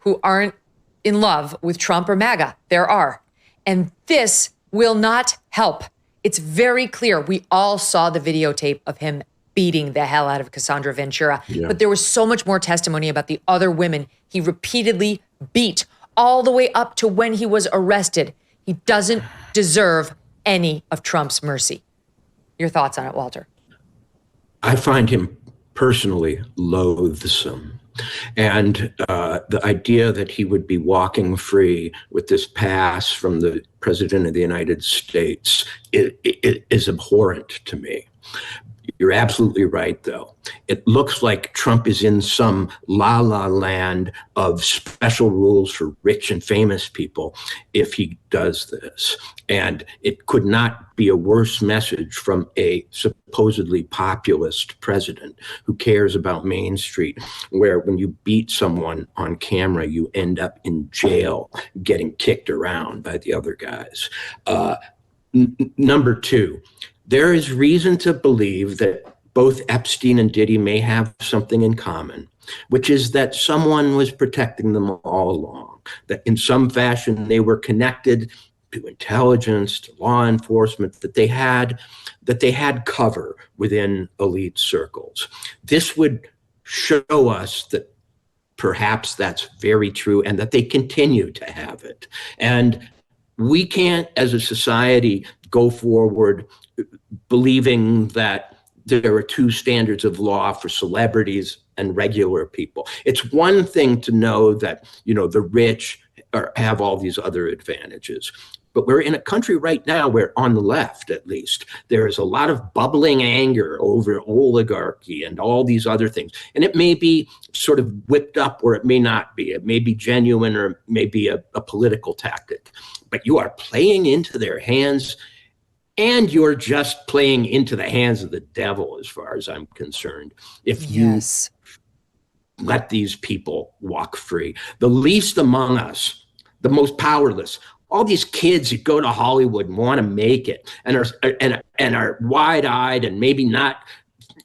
who aren't in love with Trump or MAGA. There are. And this will not help. It's very clear. We all saw the videotape of him beating the hell out of Cassandra Ventura. Yeah. But there was so much more testimony about the other women he repeatedly beat all the way up to when he was arrested. He doesn't deserve any of Trump's mercy. Your thoughts on it, Walter? I find him personally loathsome. And the idea that he would be walking free with this pass from the President of the United States is abhorrent to me. You're absolutely right, though. It looks like Trump is in some la-la land of special rules for rich and famous people if he does this. And it could not be a worse message from a supposedly populist president who cares about Main Street, where when you beat someone on camera, you end up in jail getting kicked around by the other guys. Number two, there is reason to believe that both Epstein and Diddy may have something in common, which is that someone was protecting them all along, that in some fashion they were connected to intelligence, to law enforcement, that they had cover within elite circles. This would show us that perhaps that's very true and that they continue to have it. And we can't, as a society, go forward believing that there are two standards of law for celebrities and regular people. It's one thing to know that, you know, the rich have all these other advantages. But we're in a country right now where, on the left at least, there is a lot of bubbling anger over oligarchy and all these other things. And it may be sort of whipped up or it may not be. It may be genuine or it may be a political tactic. But you are playing into their hands, and you're just playing into the hands of the devil, as far as I'm concerned, if you let these people walk free. The least among us, the most powerless, all these kids who go to Hollywood and want to make it and are wide-eyed and maybe not,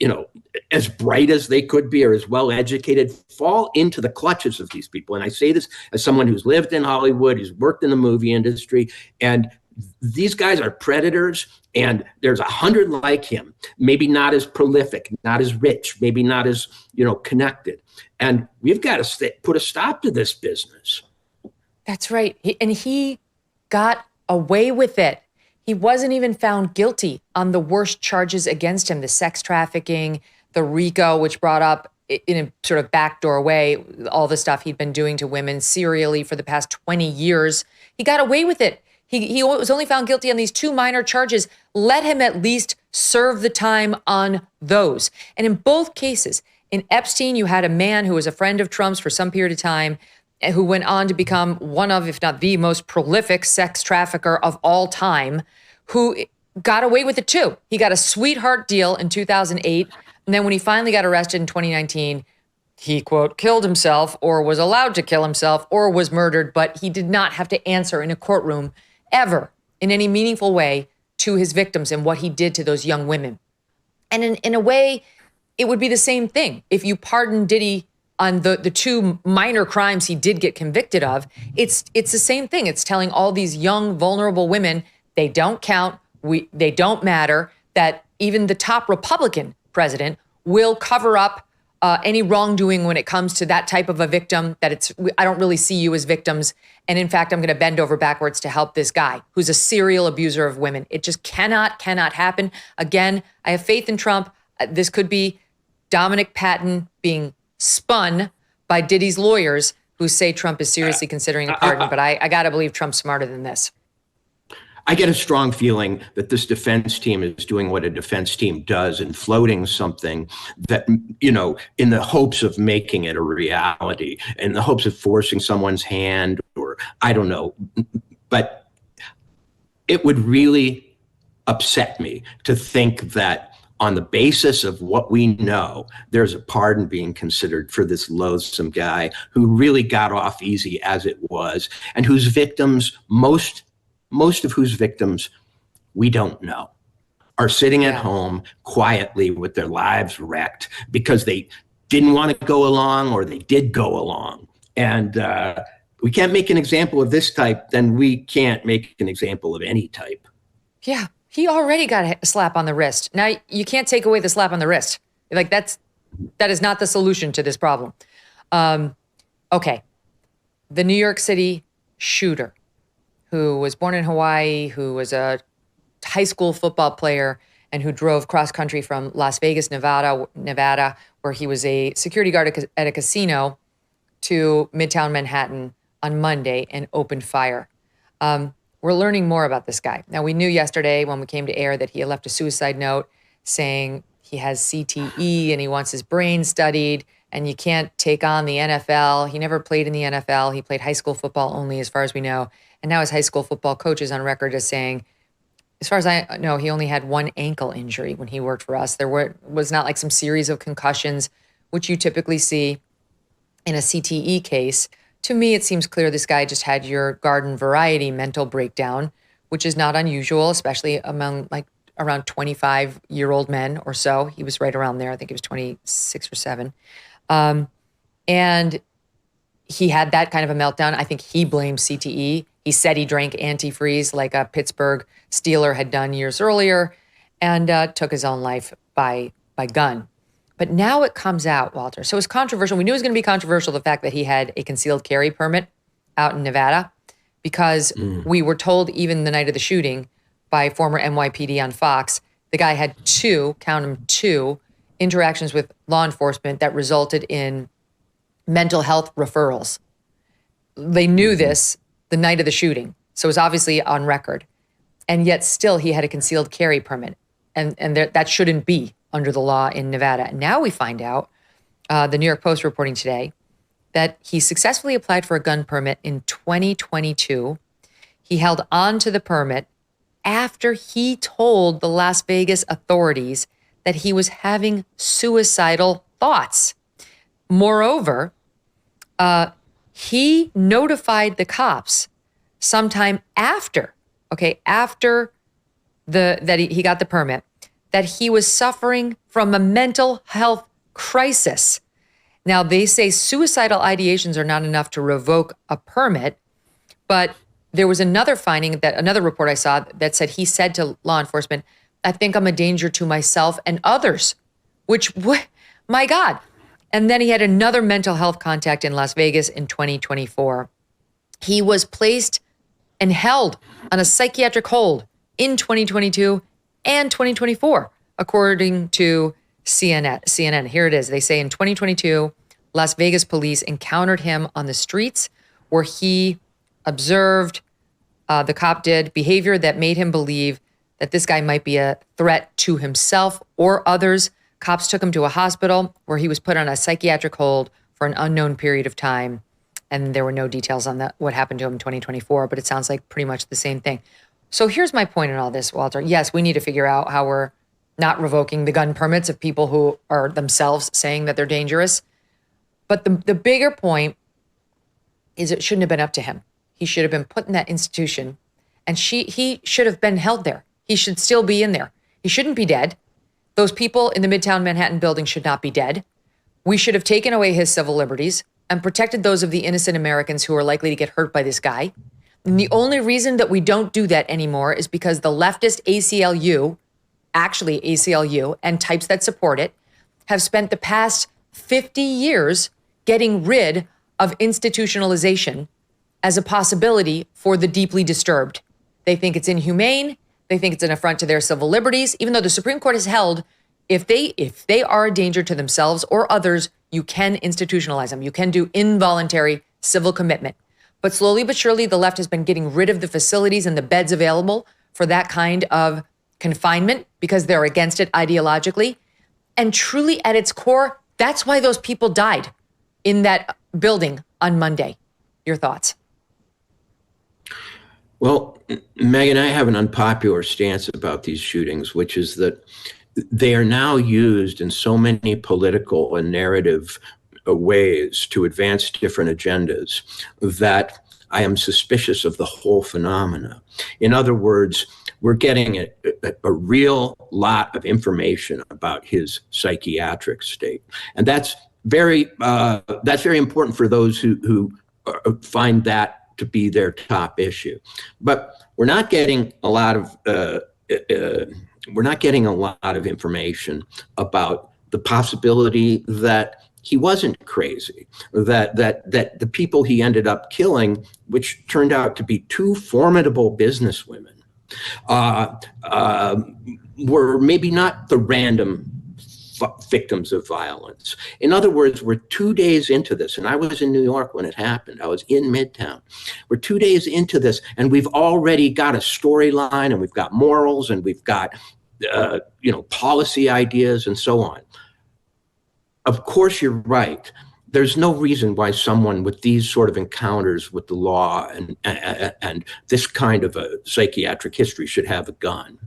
you know, as bright as they could be or as well educated, fall into the clutches of these people. And I say this as someone who's lived in Hollywood, who's worked in the movie industry, and these guys are predators, and there's 100 like him, maybe not as prolific, not as rich, maybe not as, you know, connected. And we've got to put a stop to this business. That's right. He got away with it. He wasn't even found guilty on the worst charges against him, the sex trafficking, the RICO, which brought up in a sort of backdoor way all the stuff he'd been doing to women serially for the past 20 years. He got away with it. He was only found guilty on these two minor charges. Let him at least serve the time on those. And in both cases, in Epstein, you had a man who was a friend of Trump's for some period of time, who went on to become one of, if not the most prolific sex trafficker of all time, who got away with it too. He got a sweetheart deal in 2008. And then when he finally got arrested in 2019, he, quote, killed himself or was allowed to kill himself or was murdered, but he did not have to answer in a courtroom ever in any meaningful way to his victims and what he did to those young women. And in a way, it would be the same thing. If you pardon Diddy on the two minor crimes he did get convicted of, it's the same thing. It's telling all these young, vulnerable women, they don't count, they don't matter, that even the top Republican president will cover up any wrongdoing when it comes to that type of a victim, that I don't really see you as victims. And in fact, I'm going to bend over backwards to help this guy who's a serial abuser of women. It just cannot happen. Again, I have faith in Trump. This could be Dominic Patton being spun by Diddy's lawyers who say Trump is seriously considering a pardon. But I got to believe Trump's smarter than this. I get a strong feeling that this defense team is doing what a defense team does and floating something that, in the hopes of making it a reality, in the hopes of forcing someone's hand, or I don't know. But it would really upset me to think that on the basis of what we know, there's a pardon being considered for this loathsome guy who really got off easy as it was, and whose victims, most of whose victims we don't know, are sitting at home quietly with their lives wrecked because they didn't want to go along or they did go along. And we can't make an example of this type, then we can't make an example of any type. Yeah, he already got a slap on the wrist. Now, you can't take away the slap on the wrist. Like, that is not the solution to this problem. Okay, the New York City shooter, who was born in Hawaii, who was a high school football player, and who drove cross country from Las Vegas, Nevada, where he was a security guard at a casino, to Midtown Manhattan on Monday and opened fire. We're learning more about this guy. Now, we knew yesterday when we came to air that he had left a suicide note saying he has CTE and he wants his brain studied, and you can't take on the NFL. He never played in the NFL. He played high school football only, as far as we know. And now his high school football coach is on record as saying, as far as I know, he only had one ankle injury when he worked for us. There was not like some series of concussions, which you typically see in a CTE case. To me, it seems clear this guy just had your garden variety mental breakdown, which is not unusual, especially among like around 25-year-old men or so. He was right around there. I think he was 26 or 7. And he had that kind of a meltdown. I think he blamed CTE. He said he drank antifreeze like a Pittsburgh Steeler had done years earlier, and took his own life by gun. But now it comes out, Walter. So it's controversial. We knew it was going to be controversial, the fact that he had a concealed carry permit out in Nevada, because we were told even the night of the shooting by former NYPD on Fox, the guy had two interactions with law enforcement that resulted in mental health referrals. They knew this the night of the shooting, so it was obviously on record. And yet still he had a concealed carry permit. And that shouldn't be under the law in Nevada. And now we find out, the New York Post reporting today, that he successfully applied for a gun permit in 2022. He held on to the permit after he told the Las Vegas authorities that he was having suicidal thoughts. Moreover, he notified the cops sometime after that he got the permit, that he was suffering from a mental health crisis. Now, they say suicidal ideations are not enough to revoke a permit, but there was another report I saw that said he said to law enforcement, "I think I'm a danger to myself and others," which, my God. And then he had another mental health contact in Las Vegas in 2024. He was placed and held on a psychiatric hold in 2022 and 2024, according to CNN. Here it is. They say in 2022, Las Vegas police encountered him on the streets where he observed, the cop did, behavior that made him believe that this guy might be a threat to himself or others. Cops took him to a hospital where he was put on a psychiatric hold for an unknown period of time. And there were no details on what happened to him in 2024, but it sounds like pretty much the same thing. So here's my point in all this, Walter. Yes, we need to figure out how we're not revoking the gun permits of people who are themselves saying that they're dangerous. But the bigger point is it shouldn't have been up to him. He should have been put in that institution, and he should have been held there. He should still be in there. He shouldn't be dead. Those people in the Midtown Manhattan building should not be dead. We should have taken away his civil liberties and protected those of the innocent Americans who are likely to get hurt by this guy. And the only reason that we don't do that anymore is because the leftist ACLU, actually ACLU, and types that support it, have spent the past 50 years getting rid of institutionalization as a possibility for the deeply disturbed. They think it's inhumane. They think it's an affront to their civil liberties, even though the Supreme Court has held if they are a danger to themselves or others, you can institutionalize them. You can do involuntary civil commitment. But slowly but surely, the left has been getting rid of the facilities and the beds available for that kind of confinement because they're against it ideologically. And truly at its core, that's why those people died in that building on Monday. Your thoughts? Well, Megyn, I have an unpopular stance about these shootings, which is that they are now used in so many political and narrative ways to advance different agendas that I am suspicious of the whole phenomena. In other words, we're getting a real lot of information about his psychiatric state. And that's very important for those who find that to be their top issue. But we're not getting a lot of information about the possibility that he wasn't crazy, that the people he ended up killing, which turned out to be two formidable businesswomen, were maybe not the random victims of violence. In other words, we're 2 days into this, and I was in New York when it happened. I was in Midtown. We're 2 days into this, and we've already got a storyline, and we've got morals, and we've got policy ideas, and so on. Of course, you're right. There's no reason why someone with these sort of encounters with the law and this kind of a psychiatric history should have a gun.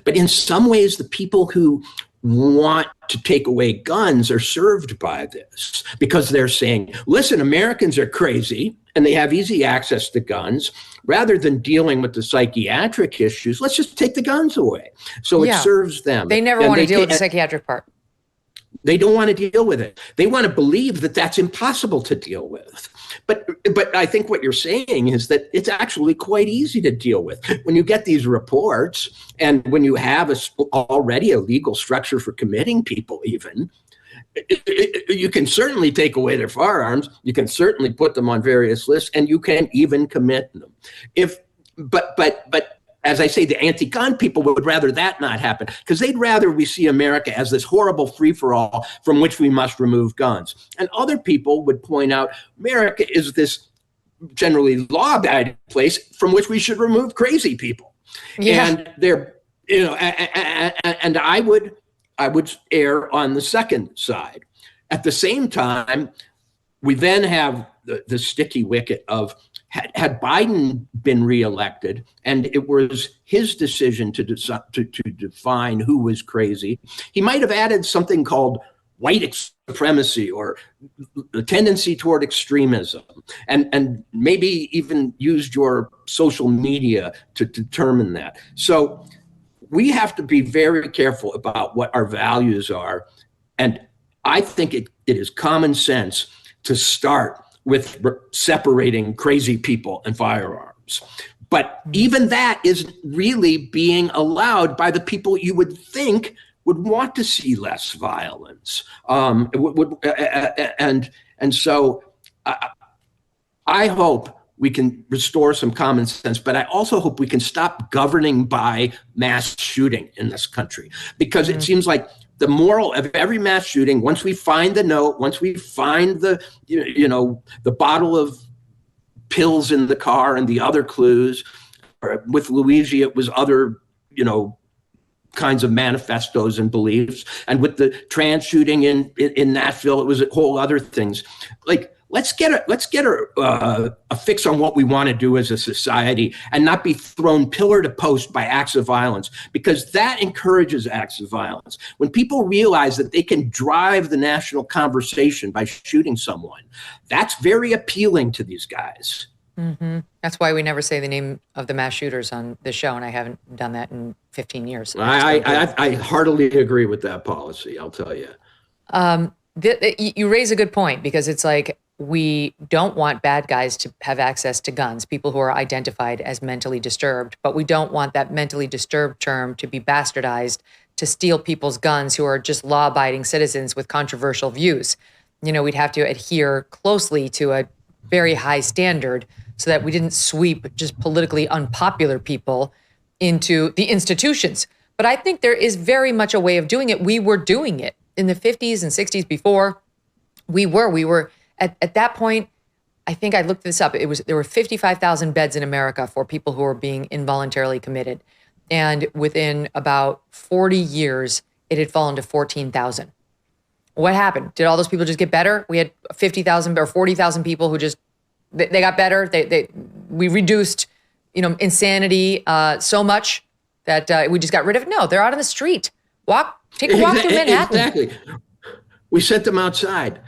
But in some ways, the people who want to take away guns are served by this because they're saying, listen, Americans are crazy and they have easy access to guns. Rather than dealing with the psychiatric issues, let's just take the guns away. So it serves them. They never want to deal with the psychiatric part. They don't want to deal with it. They want to believe that that's impossible to deal with. But I think what you're saying is that it's actually quite easy to deal with. When you get these reports and when you have already a legal structure for committing people even, you can certainly take away their firearms. You can certainly put them on various lists and you can even commit them. But as I say, the anti-gun people would rather that not happen because they'd rather we see America as this horrible free-for-all from which we must remove guns. And other people would point out America is this generally law-abiding place from which we should remove crazy people. Yeah. And they're, and I would err on the second side. At the same time, we then have the sticky wicket of had Biden been reelected and it was his decision to define who was crazy, he might have added something called white supremacy or the tendency toward extremism and maybe even used your social media to determine that. So we have to be very careful about what our values are. And I think it is common sense to start with separating crazy people and firearms. But even that is really being allowed by the people you would think would want to see less violence. And so I hope we can restore some common sense, but I also hope we can stop governing by mass shooting in this country, because it seems like the moral of every mass shooting, once we find the note, once we find the bottle of pills in the car and the other clues, or with Luigi, it was other, kinds of manifestos and beliefs. And with the trans shooting in Nashville, it was whole other things. Like, let's get a fix on what we want to do as a society and not be thrown pillar to post by acts of violence, because that encourages acts of violence. When people realize that they can drive the national conversation by shooting someone, that's very appealing to these guys. Mm-hmm. That's why we never say the name of the mass shooters on the show, and I haven't done that in 15 years. I heartily agree with that policy, I'll tell you. You raise a good point, because it's like, we don't want bad guys to have access to guns, people who are identified as mentally disturbed, but we don't want that mentally disturbed term to be bastardized to steal people's guns who are just law-abiding citizens with controversial views. You know, we'd have to adhere closely to a very high standard so that we didn't sweep just politically unpopular people into the institutions. But I think there is very much a way of doing it. We were doing it in the 50s and 60s before. We were at that point, I think I looked this up. There were 55,000 beds in America for people who were being involuntarily committed. And within about 40 years, it had fallen to 14,000. What happened? Did all those people just get better? We had 50,000 or 40,000 people who just, they got better. We reduced, insanity so much that we just got rid of it. No, they're out on the street. Take a walk through Manhattan. Exactly. We sent them outside.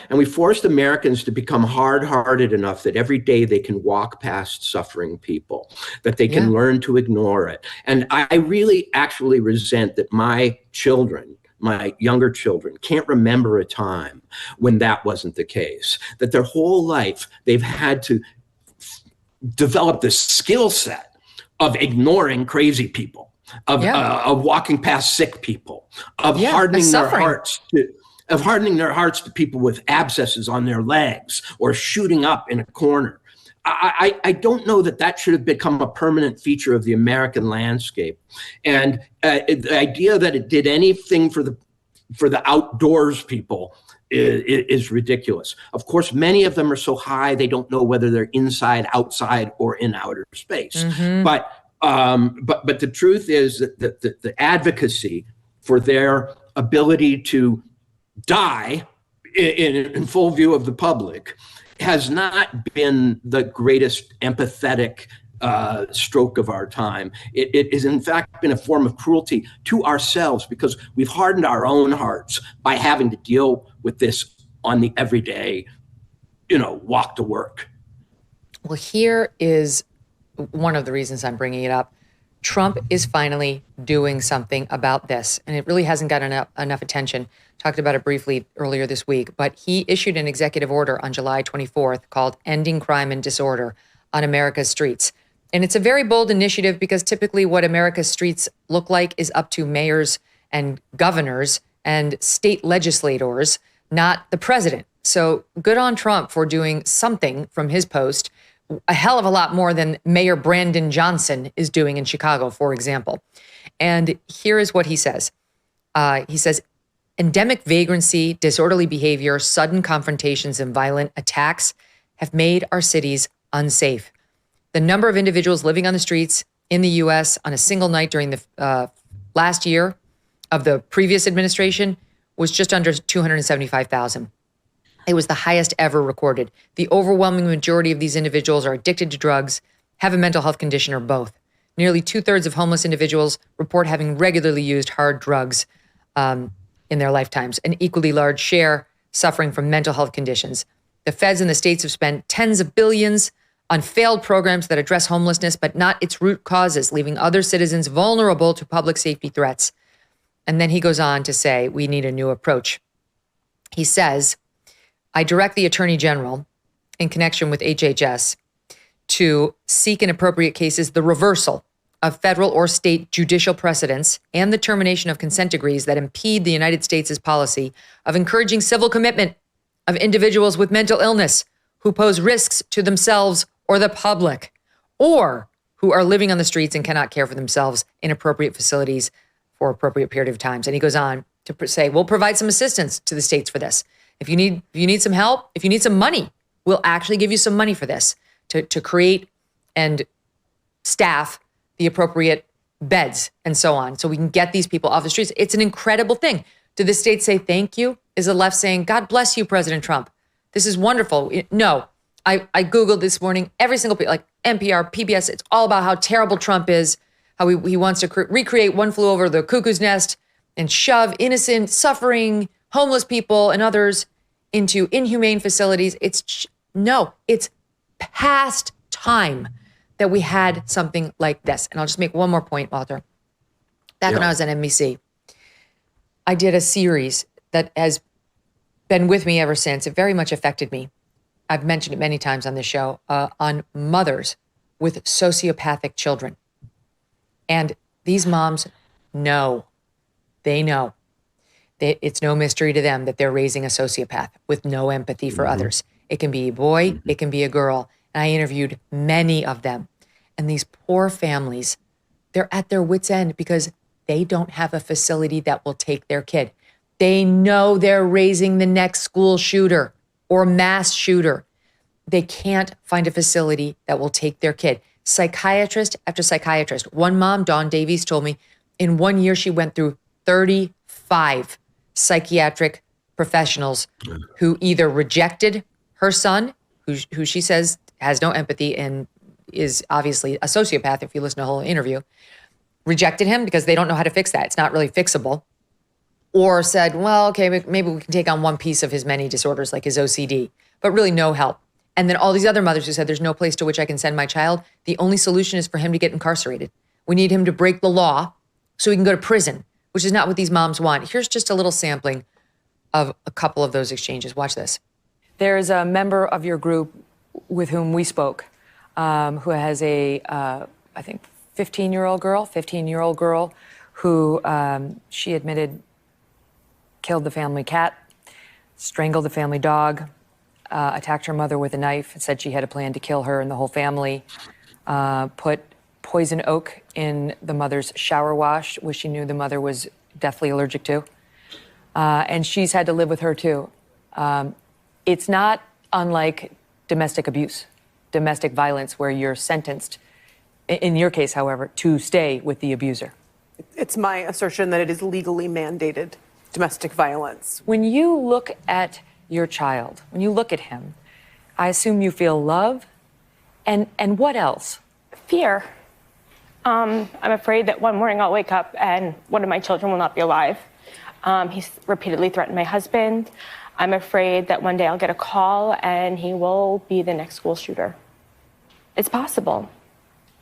And we forced Americans to become hard-hearted enough that every day they can walk past suffering people, that they can learn to ignore it. And I really actually resent that my younger children can't remember a time when that wasn't the case, that their whole life they've had to develop this skill set of ignoring crazy people. Of walking past sick people, of hardening their hearts to people with abscesses on their legs or shooting up in a corner. I don't know that should have become a permanent feature of the American landscape. And the idea that it did anything for the outdoors people is ridiculous. Of course, many of them are so high they don't know whether they're inside, outside, or in outer space. Mm-hmm. But the truth is that the advocacy for their ability to die in full view of the public has not been the greatest empathetic stroke of our time. It has in fact been a form of cruelty to ourselves, because we've hardened our own hearts by having to deal with this on the everyday, walk to work. Well, here is one of the reasons I'm bringing it up. Trump is finally doing something about this, and it really hasn't gotten enough attention. Talked about it briefly earlier this week, but he issued an executive order on July 24th called Ending Crime and Disorder on America's Streets. And it's a very bold initiative, because typically what America's streets look like is up to mayors and governors and state legislators, not the president. So good on Trump for doing something from his post, a hell of a lot more than Mayor Brandon Johnson is doing in Chicago, for example. And here is what he says. He says, endemic vagrancy, disorderly behavior, sudden confrontations, and violent attacks have made our cities unsafe. The number of individuals living on the streets in the U.S. on a single night during the last year of the previous administration was just under 275,000. It was the highest ever recorded. The overwhelming majority of these individuals are addicted to drugs, have a mental health condition, or both. Nearly 2/3 of homeless individuals report having regularly used hard drugs in their lifetimes. An equally large share suffering from mental health conditions. The feds and the states have spent tens of billions on failed programs that address homelessness, but not its root causes, leaving other citizens vulnerable to public safety threats. And then he goes on to say, we need a new approach. He says, I direct the Attorney General, in connection with HHS, to seek in appropriate cases the reversal of federal or state judicial precedents and the termination of consent decrees that impede the United States' policy of encouraging civil commitment of individuals with mental illness who pose risks to themselves or the public, or who are living on the streets and cannot care for themselves in appropriate facilities for appropriate period of times. And he goes on to say, we'll provide some assistance to the states for this. If you need some help, if you need some money, we'll actually give you some money for this to create and staff the appropriate beds and so on, so we can get these people off the streets. It's an incredible thing. Did the states say thank you? Is the left saying, God bless you, President Trump? This is wonderful. No, I Googled this morning, every single, like NPR, PBS, it's all about how terrible Trump is, how he wants to recreate One Flew Over the Cuckoo's Nest and shove innocent, suffering, homeless people and others into inhumane facilities. It's past time that we had something like this. And I'll just make one more point, Walter. Back when I was at NBC, I did a series that has been with me ever since. It very much affected me. I've mentioned it many times on this show, on mothers with sociopathic children. And these moms know, they know. It's no mystery to them that they're raising a sociopath with no empathy for others. It can be a boy, it can be a girl. And I interviewed many of them. And these poor families, they're at their wits' end because they don't have a facility that will take their kid. They know they're raising the next school shooter or mass shooter. They can't find a facility that will take their kid. Psychiatrist after psychiatrist. One mom, Dawn Davies, told me in 1 year she went through 35 psychiatric professionals who either rejected her son, who she says has no empathy and is obviously a sociopath if you listen to the whole interview, rejected him because they don't know how to fix that. It's not really fixable. Or said, well, okay, maybe we can take on one piece of his many disorders like his OCD, but really no help. And then all these other mothers who said, there's no place to which I can send my child. The only solution is for him to get incarcerated. We need him to break the law so he can go to prison, which is not what these moms want. Here's just a little sampling of a couple of those exchanges. Watch this. There's a member of your group with whom we spoke who has a, I think, 15-year-old girl who she admitted killed the family cat, strangled the family dog, attacked her mother with a knife, and said she had a plan to kill her and the whole family, put poison oak in the mother's shower wash, which she knew the mother was deathly allergic to. And she's had to live with her too. It's not unlike domestic abuse, domestic violence, where you're sentenced, in your case, however, to stay with the abuser. It's my assertion that it is legally mandated domestic violence. When you look at your child, when you look at him, I assume you feel love, and what else? Fear. I'm afraid that one morning I'll wake up and one of my children will not be alive. He's repeatedly threatened my husband. I'm afraid that one day I'll get a call and he will be the next school shooter. It's possible.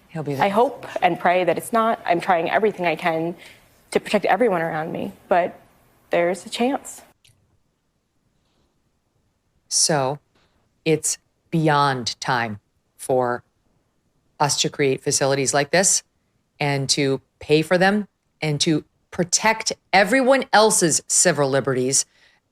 He'll be. I hope and pray that it's not. I'm trying everything I can to protect everyone around me, but there's a chance. So it's beyond time for us to create facilities like this and to pay for them and to protect everyone else's civil liberties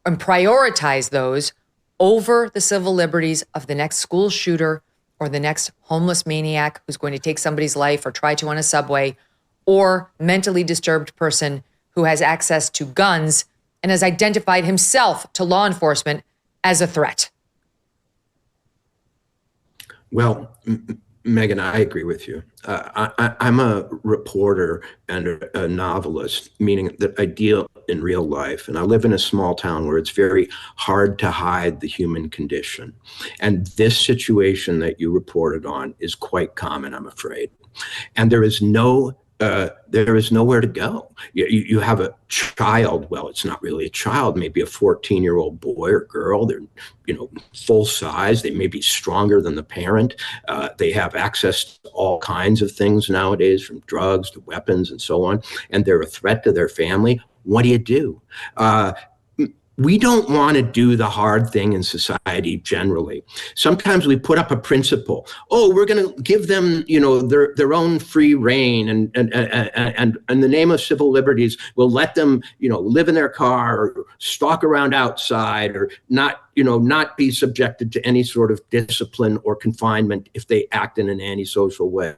and prioritize those over the civil liberties of the next school shooter or the next homeless maniac who's going to take somebody's life or try to on a subway, or mentally disturbed person who has access to guns and has identified himself to law enforcement as a threat. Well, Megyn, I agree with you. I'm a reporter and a novelist, meaning that I deal in real life. And I live in a small town where it's very hard to hide the human condition. And this situation that you reported on is quite common, I'm afraid. And there is nowhere to go. You have a child. Well, it's not really a child, maybe a 14-year-old boy or girl. They're, full size. They may be stronger than the parent. They have access to all kinds of things nowadays, from drugs to weapons and so on. And they're a threat to their family. What do? We don't want to do the hard thing in society generally. Sometimes we put up a principle. Oh, we're going to give them, their own free reign, and in the name of civil liberties, we'll let them, live in their car or stalk around outside, or not be subjected to any sort of discipline or confinement if they act in an antisocial way.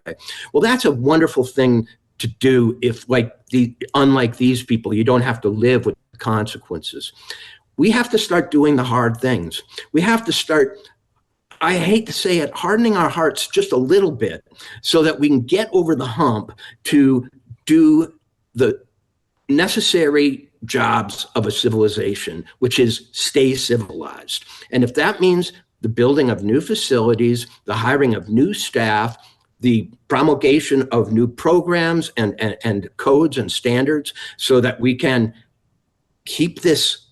Well, that's a wonderful thing to do if, unlike these people, you don't have to live with consequences. We have to start doing the hard things. We have to start, I hate to say it, hardening our hearts just a little bit so that we can get over the hump to do the necessary jobs of a civilization, which is stay civilized. And if that means the building of new facilities, the hiring of new staff, the promulgation of new programs and codes and standards so that we can keep this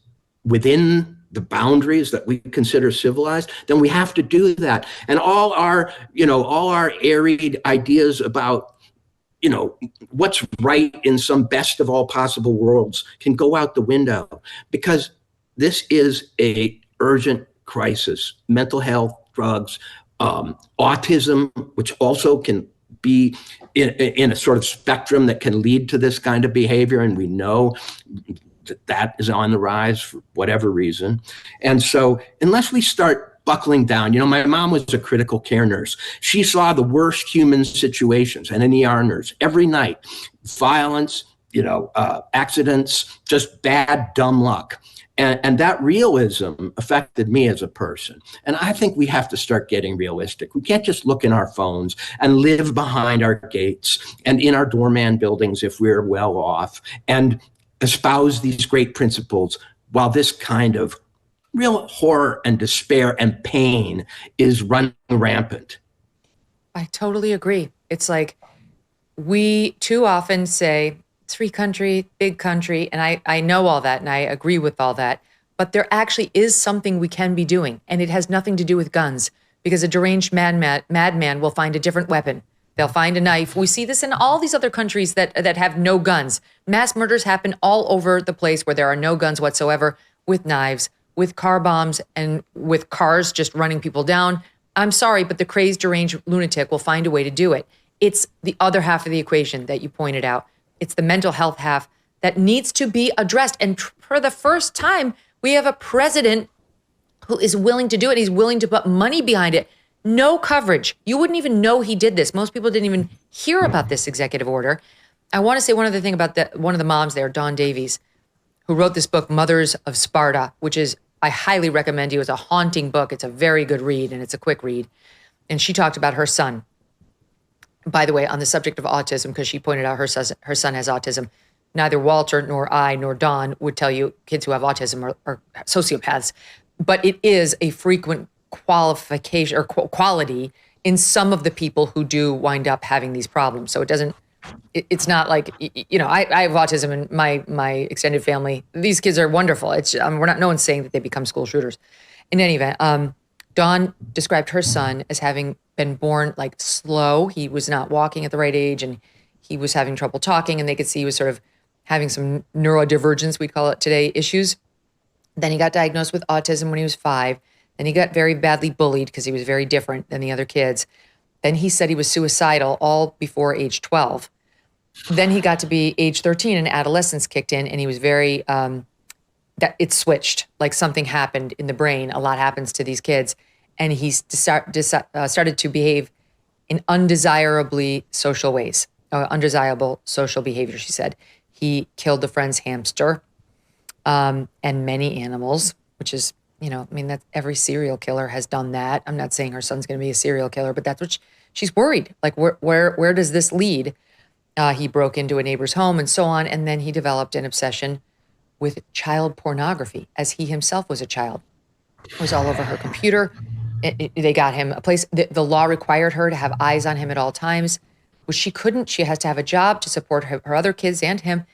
within the boundaries that we consider civilized, then we have to do that. And all our airy ideas about, what's right in some best of all possible worlds can go out the window, because this is a urgent crisis. Mental health, drugs, autism, which also can be in a sort of spectrum that can lead to this kind of behavior. And we know that is on the rise for whatever reason. And so unless we start buckling down, my mom was a critical care nurse. She saw the worst human situations, and an ER nurse every night, violence, accidents, just bad, dumb luck. And that realism affected me as a person. And I think we have to start getting realistic. We can't just look in our phones and live behind our gates and in our doorman buildings if we're well off and espouse these great principles while this kind of real horror and despair and pain is running rampant. I totally agree. It's like we too often say, it's free country, big country, and I know all that and I agree with all that, but there actually is something we can be doing, and it has nothing to do with guns, because a deranged madman will find a different weapon. They'll find a knife. We see this in all these other countries that have no guns. Mass murders happen all over the place where there are no guns whatsoever, with knives, with car bombs, and with cars just running people down. I'm sorry, but the crazed, deranged lunatic will find a way to do it. It's the other half of the equation that you pointed out. It's the mental health half that needs to be addressed. And for the first time, we have a president who is willing to do it. He's willing to put money behind it. No coverage. You wouldn't even know he did this. Most people didn't even hear about this executive order. I want to say one other thing about one of the moms there, Dawn Davies, who wrote this book, Mothers of Sparta, which is, I highly recommend you. It's a haunting book. It's a very good read, and it's a quick read. And she talked about her son. By the way, on the subject of autism, because she pointed out her son has autism. Neither Walter nor I nor Dawn would tell you kids who have autism are sociopaths, but it is a frequent qualification or quality in some of the people who do wind up having these problems. So it's not like, I have autism in my extended family. These kids are wonderful. No one's saying that they become school shooters. In any event, Dawn described her son as having been born like slow. He was not walking at the right age, and he was having trouble talking, and they could see he was sort of having some neurodivergence, we'd call it today, issues. Then he got diagnosed with autism when he was 5. Then he got very badly bullied because he was very different than the other kids. Then he said he was suicidal all before age 12. Then he got to be age 13 and adolescence kicked in, and he was very, that it switched, like something happened in the brain. A lot happens to these kids. And he started to behave in undesirable social behavior, she said. He killed a friend's hamster and many animals, which is, that's every serial killer has done that. I'm not saying her son's going to be a serial killer, but that's what she's worried. Like, where does this lead? He broke into a neighbor's home and so on. And then he developed an obsession with child pornography, as he himself was a child. It was all over her computer. They got him a place. The law required her to have eyes on him at all times, which she couldn't. She has to have a job to support her other kids and him.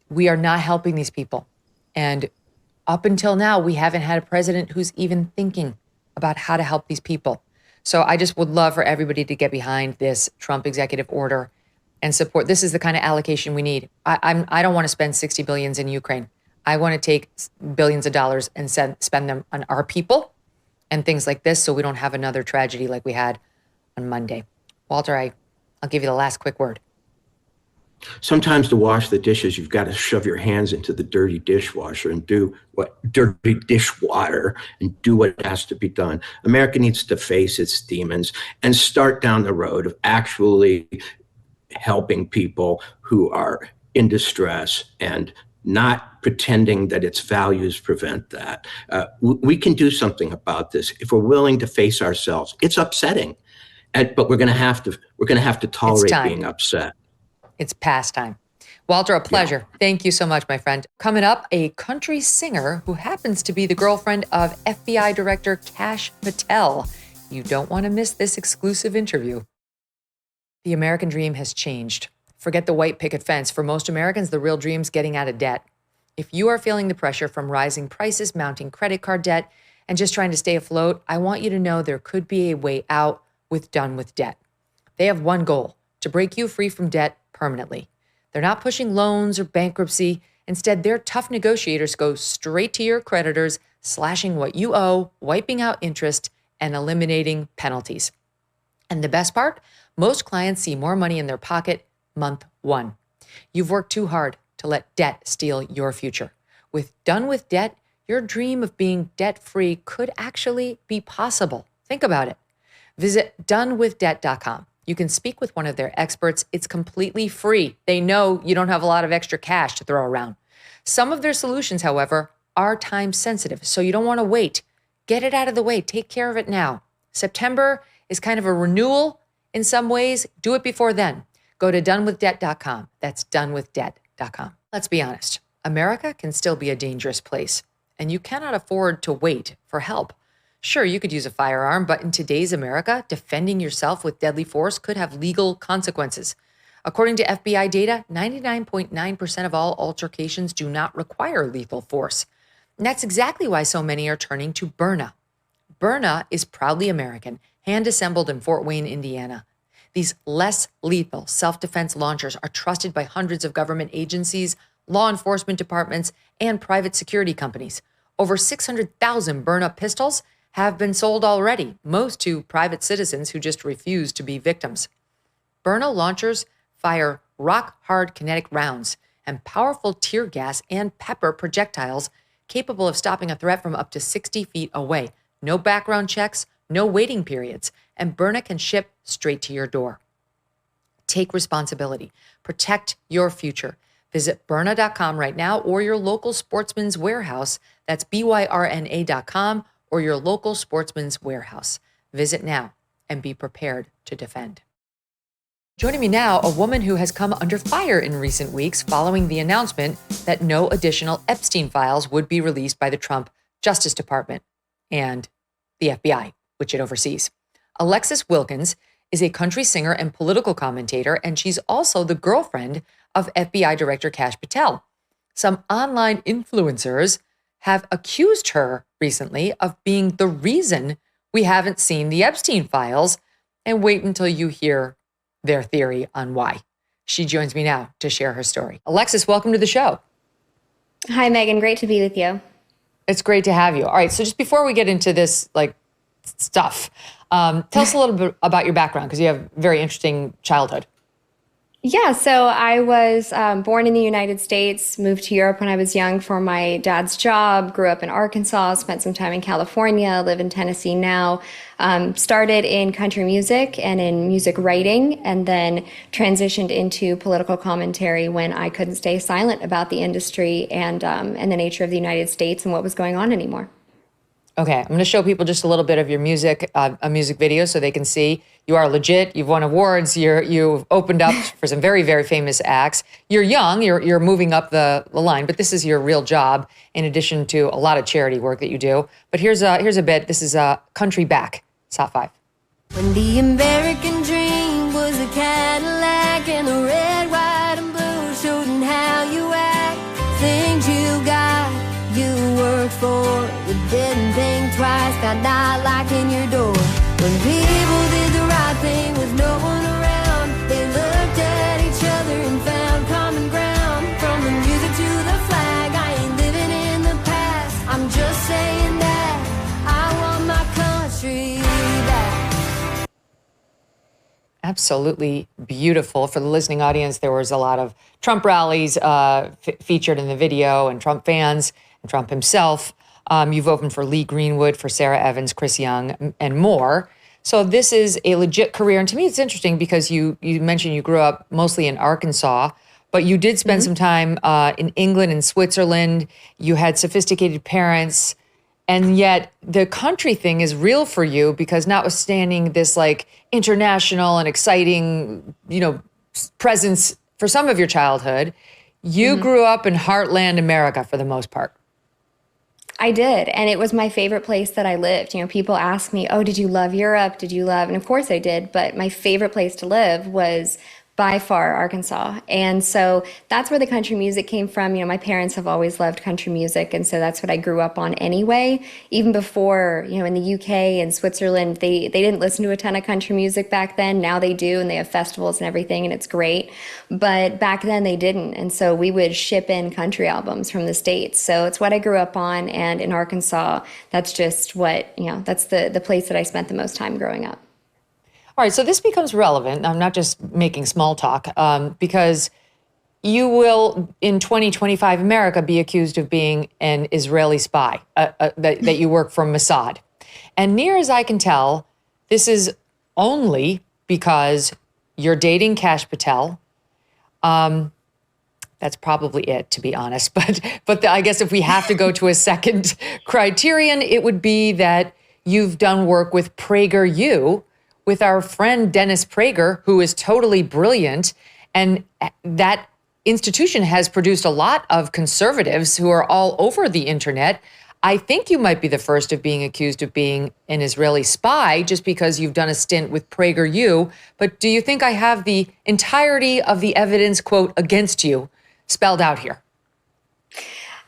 We are not helping these people. And up until now, we haven't had a president who's even thinking about how to help these people. So I just would love for everybody to get behind this Trump executive order and support. This is the kind of allocation we need. I don't want to spend $60 billion in Ukraine. I want to take billions of dollars and spend them on our people and things like this, so we don't have another tragedy like we had on Monday. Walter, I'll give you the last quick word. Sometimes to wash the dishes, you've got to shove your hands into the dirty dishwasher and do what has to be done. America needs to face its demons and start down the road of actually helping people who are in distress and not pretending that its values prevent that. We can do something about this if we're willing to face ourselves. It's upsetting, but we're going to have to tolerate being upset. It's past time. Walter, a pleasure. Yeah. Thank you so much, my friend. Coming up, a country singer who happens to be the girlfriend of FBI Director Kash Patel. You don't want to miss this exclusive interview. The American dream has changed. Forget the white picket fence. For most Americans, the real dream's getting out of debt. If you are feeling the pressure from rising prices, mounting credit card debt, and just trying to stay afloat, I want you to know there could be a way out with Done With Debt. They have one goal: to break you free from debt permanently. They're not pushing loans or bankruptcy. Instead, their tough negotiators go straight to your creditors, slashing what you owe, wiping out interest, and eliminating penalties. And the best part? Most clients see more money in their pocket month one. You've worked too hard to let debt steal your future. With Done With Debt, your dream of being debt-free could actually be possible. Think about it. Visit donewithdebt.com. You can speak with one of their experts. It's completely free. They know you don't have a lot of extra cash to throw around. Some of their solutions, however, are time sensitive, so you don't want to wait. Get it out of the way. Take care of it now. September is kind of a renewal in some ways. Do it before then. Go to donewithdebt.com. That's donewithdebt.com. Let's be honest. America can still be a dangerous place, and you cannot afford to wait for help. Sure, you could use a firearm, but in today's America, defending yourself with deadly force could have legal consequences. According to FBI data, 99.9% of all altercations do not require lethal force. And that's exactly why so many are turning to Byrna. Byrna is proudly American, hand-assembled in Fort Wayne, Indiana. These less lethal self-defense launchers are trusted by hundreds of government agencies, law enforcement departments, and private security companies. Over 600,000 Byrna pistols have been sold already, most to private citizens who just refuse to be victims. Byrna launchers fire rock-hard kinetic rounds and powerful tear gas and pepper projectiles capable of stopping a threat from up to 60 feet away. No background checks, no waiting periods, and Byrna can ship straight to your door. Take responsibility. Protect your future. Visit Byrna.com right now or your local Sportsman's Warehouse. That's BYRNA.com or your local Sportsman's Warehouse. Visit now and be prepared to defend. Joining me now, a woman who has come under fire in recent weeks following the announcement that no additional Epstein files would be released by the Trump Justice Department and the FBI, which it oversees. Alexis Wilkins is a country singer and political commentator, and she's also the girlfriend of FBI Director Kash Patel. Some online influencers have accused her recently of being the reason we haven't seen the Epstein files, and wait until you hear their theory on why. She joins me now to share her story. Alexis, welcome to the show. Hi, Megan. Great to be with you. It's great to have you. All right, so just before we get into this stuff, tell us a little bit about your background, because you have a very interesting childhood. Yeah, so I was born in the United States, moved to Europe when I was young for my dad's job, grew up in Arkansas, spent some time in California, live in Tennessee now, started in country music and in music writing, and then transitioned into political commentary when I couldn't stay silent about the industry and the nature of the United States and what was going on anymore. Okay, I'm going to show people just a little bit of your music, a music video, so they can see you are legit. You've won awards. You've opened up for some very, very famous acts. You're young. You're moving up the line, but this is your real job in addition to a lot of charity work that you do. But here's a bit. This is Country Back. It's Top 5. When the American dream was a Cadillac and the red, white, and blue showing how you act, things you got. You worked for, you didn't think twice, got not locking your door. When people did the right thing with no one around, they looked at each other and found common ground. From the music to the flag, I ain't living in the past. I'm just saying that I want my country back. Absolutely beautiful. For the listening audience, there was a lot of Trump rallies featured in the video, and Trump fans, and Trump himself. You've opened for Lee Greenwood, for Sarah Evans, Chris Young, and more. So this is a legit career. And to me, it's interesting because you mentioned you grew up mostly in Arkansas, but you did spend some time in England and Switzerland. You had sophisticated parents. And yet the country thing is real for you because notwithstanding this international and exciting, presence for some of your childhood. You grew up in heartland America for the most part. I did. And it was my favorite place that I lived. People ask me, oh, did you love Europe? Did you love? And of course I did. But my favorite place to live was by far Arkansas. And so that's where the country music came from. My parents have always loved country music. And so that's what I grew up on anyway. Even before, in the UK and Switzerland, they didn't listen to a ton of country music back then. Now they do, and they have festivals and everything, and it's great. But back then they didn't. And so we would ship in country albums from the States. So it's what I grew up on. And in Arkansas, that's just what, that's the place that I spent the most time growing up. All right, so this becomes relevant. I'm not just making small talk, because you will, in 2025 America, be accused of being an Israeli spy, that you work for Mossad. And near as I can tell, this is only because you're dating Kash Patel. That's probably it, to be honest. But I guess if we have to go to a second criterion, it would be that you've done work with PragerU, with our friend Dennis Prager, who is totally brilliant. And that institution has produced a lot of conservatives who are all over the internet. I think you might be the first of being accused of being an Israeli spy just because you've done a stint with PragerU. But do you think I have the entirety of the evidence, quote, against you spelled out here?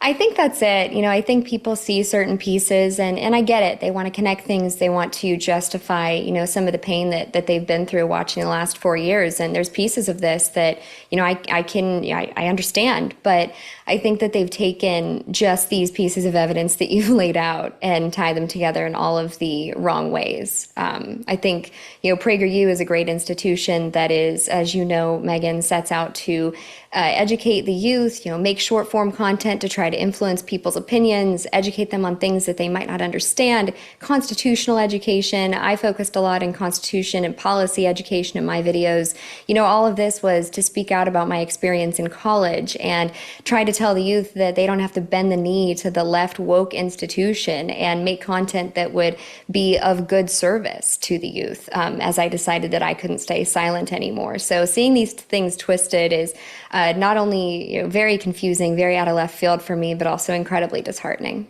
I think that's it. I think people see certain pieces and I get it. They want to connect things. They want to justify, some of the pain that they've been through watching the last 4 years. And there's pieces of this that, I understand. But I think that they've taken just these pieces of evidence that you've laid out and tied them together in all of the wrong ways. I think, PragerU is a great institution that is, as you know, Megyn, sets out to educate the youth, make short form content to try to influence people's opinions, educate them on things that they might not understand, constitutional education. I focused a lot in constitution and policy education in my videos. All of this was to speak out about my experience in college and try to tell the youth that they don't have to bend the knee to the left woke institution and make content that would be of good service to the youth, as I decided that I couldn't stay silent anymore. So seeing these things twisted is not only very confusing, very out of left field for me, but also incredibly disheartening.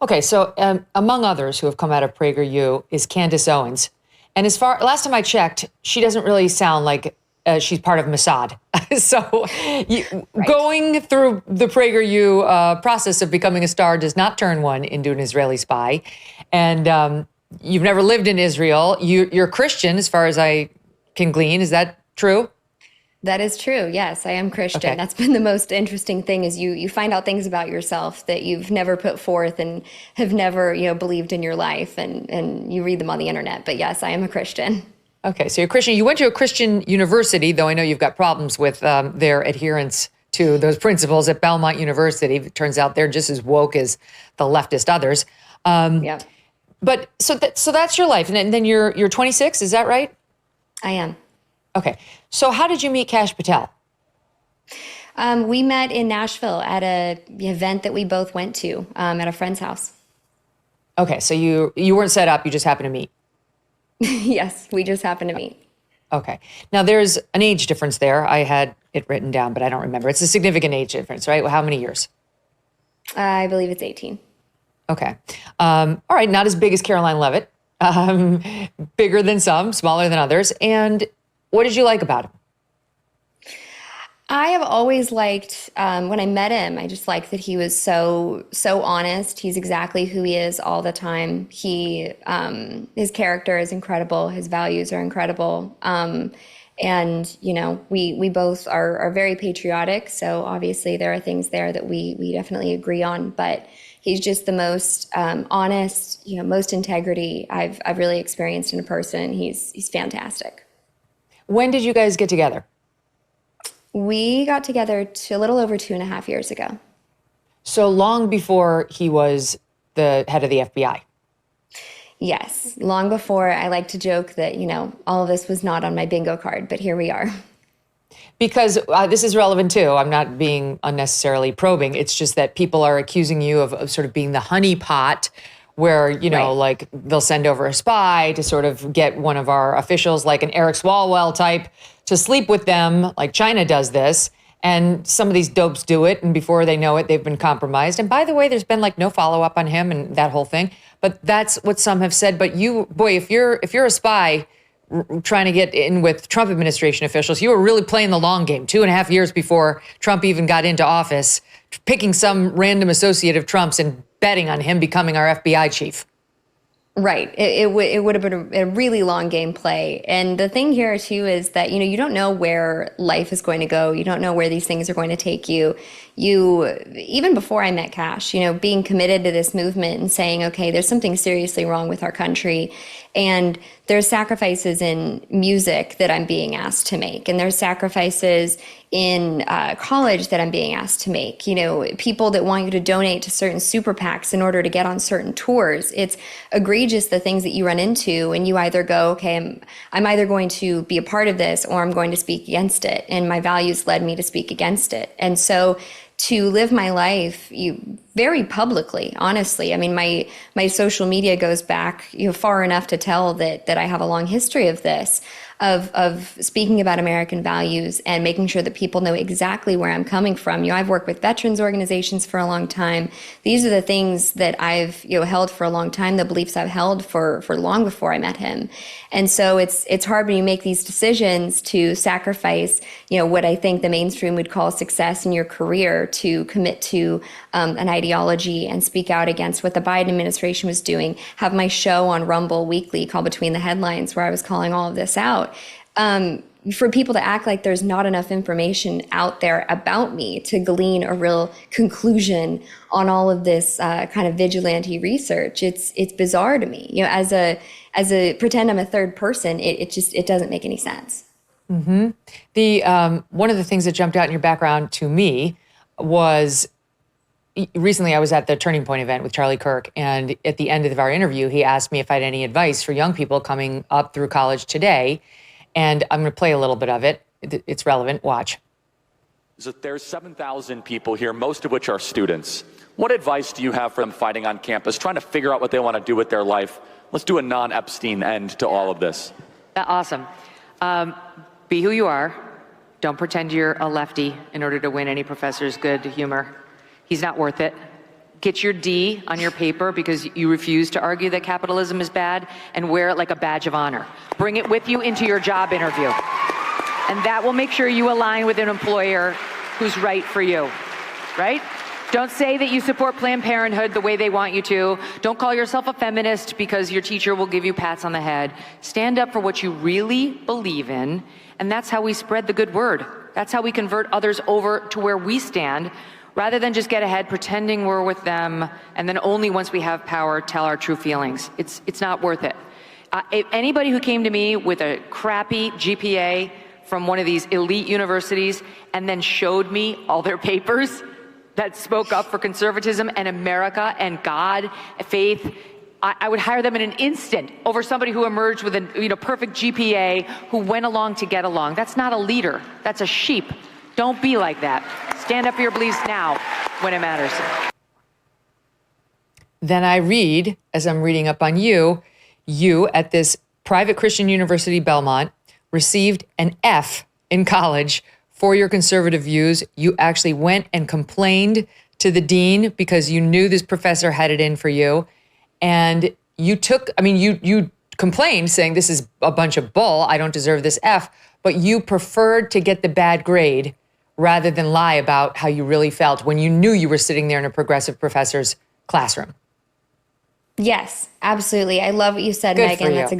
Okay, so among others who have come out of PragerU is Candace Owens. And last time I checked, she doesn't really sound like she's part of Mossad. So going through the PragerU process of becoming a star does not turn one into an Israeli spy. And you've never lived in Israel. You're Christian, as far as I can glean. Is that true? That is true. Yes, I am Christian. Okay. That's been the most interesting thing is you find out things about yourself that you've never put forth and have never, believed in your life and you read them on the internet. But yes, I am a Christian. Okay, so you're Christian. You went to a Christian university, though I know you've got problems with their adherence to those principles at Belmont University. It turns out they're just as woke as the leftist others. Yeah. But so that's your life. And then you're 26, is that right? I am. Okay. So how did you meet Kash Patel? We met in Nashville at an event that we both went to at a friend's house. Okay. So you weren't set up. You just happened to meet. Yes, we just happened to meet. Okay. Now, there's an age difference there. I had it written down, but I don't remember. It's a significant age difference, right? How many years? I believe it's 18. Okay. All right. Not as big as Caroline Levitt. Bigger than some, smaller than others. And what did you like about him? I have always liked, when I met him, I just liked that he was so honest. He's exactly who he is all the time. His character is incredible. His values are incredible. And, we both are very patriotic. So obviously there are things there that we definitely agree on, but he's just the most honest, most integrity I've really experienced in a person. He's fantastic. When did you guys get together? We got together a little over 2.5 years ago. So long before he was the head of the FBI. Yes, long before. I like to joke that, all of this was not on my bingo card, but here we are. Because this is relevant too. I'm not being unnecessarily probing. It's just that people are accusing you of sort of being the honeypot where, you know, like they'll send over a spy to sort of get one of our officials, like an Eric Swalwell type, to sleep with them, like China does this. And some of these dopes do it, and before they know it, they've been compromised. And by the way, there's been like no follow-up on him and that whole thing. But that's what some have said. But you, boy, if you're a spy trying to get in with Trump administration officials, you were really playing the long game. 2.5 years before Trump even got into office, picking some random associate of Trump's and betting on him becoming our FBI chief. Right. It would have been a really long game play. And the thing here, too, is that, you know, you don't know where life is going to go. You don't know where these things are going to take you. Even before I met Kash, you know, being committed to this movement and saying, okay, there's something seriously wrong with our country. And there's sacrifices in music that I'm being asked to make. And there's sacrifices in college that I'm being asked to make. You know, people that want you to donate to certain super PACs in order to get on certain tours. It's egregious, the things that you run into, and you either go, okay, I'm either going to be a part of this or I'm going to speak against it. And my values led me to speak against it. And so to live my life very publicly, honestly. I mean, my social media goes back, you know, far enough to tell that I have a long history of this, of speaking about American values and making sure that people know exactly where I'm coming from. You know, I've worked with veterans organizations for a long time. These are the things that I've, you know, held for a long time, the beliefs I've held for long before I met him. And so it's hard when you make these decisions to sacrifice, you know, what I think the mainstream would call success in your career, to commit to an ideology and speak out against what the Biden administration was doing. Have my show on Rumble weekly called Between the Headlines, where I was calling all of this out. For people to act like there's not enough information out there about me to glean a real conclusion on all of this kind of vigilante research, it's bizarre to me. You know, as a pretend I'm a third person, it doesn't make any sense. Mm-hmm. The one of the things that jumped out in your background to me was, recently I was at the Turning Point event with Charlie Kirk, and at the end of our interview, he asked me if I had any advice for young people coming up through college today. And I'm going to play a little bit of it. It's relevant. Watch. So there's 7,000 people here, most of which are students. What advice do you have for them fighting on campus, trying to figure out what they want to do with their life? Let's do a non-Epstein end to all of this. Awesome. Be who you are. Don't pretend you're a lefty in order to win any professor's good humor. He's not worth it. Get your D on your paper because you refuse to argue that capitalism is bad, and wear it like a badge of honor. Bring it with you into your job interview. And that will make sure you align with an employer who's right for you, right? Don't say that you support Planned Parenthood the way they want you to. Don't call yourself a feminist because your teacher will give you pats on the head. Stand up for what you really believe in, and that's how we spread the good word. That's how we convert others over to where we stand, rather than just get ahead pretending we're with them, and then only once we have power tell our true feelings. It's not worth it. If anybody who came to me with a crappy GPA from one of these elite universities and then showed me all their papers that spoke up for conservatism and America and God, faith, I would hire them in an instant over somebody who emerged with a perfect GPA, who went along to get along. That's not a leader. That's a sheep. Don't be like that. Stand up for your beliefs now when it matters. Then I read, as I'm reading up on you at this private Christian university, Belmont, received an F in college for your conservative views. You actually went and complained to the dean because you knew this professor had it in for you. And you complained saying this is a bunch of bull. I don't deserve this F. But you preferred to get the bad grade rather than lie about how you really felt when you knew you were sitting there in a progressive professor's classroom. Yes, absolutely. I love what you said, Good Megan. That's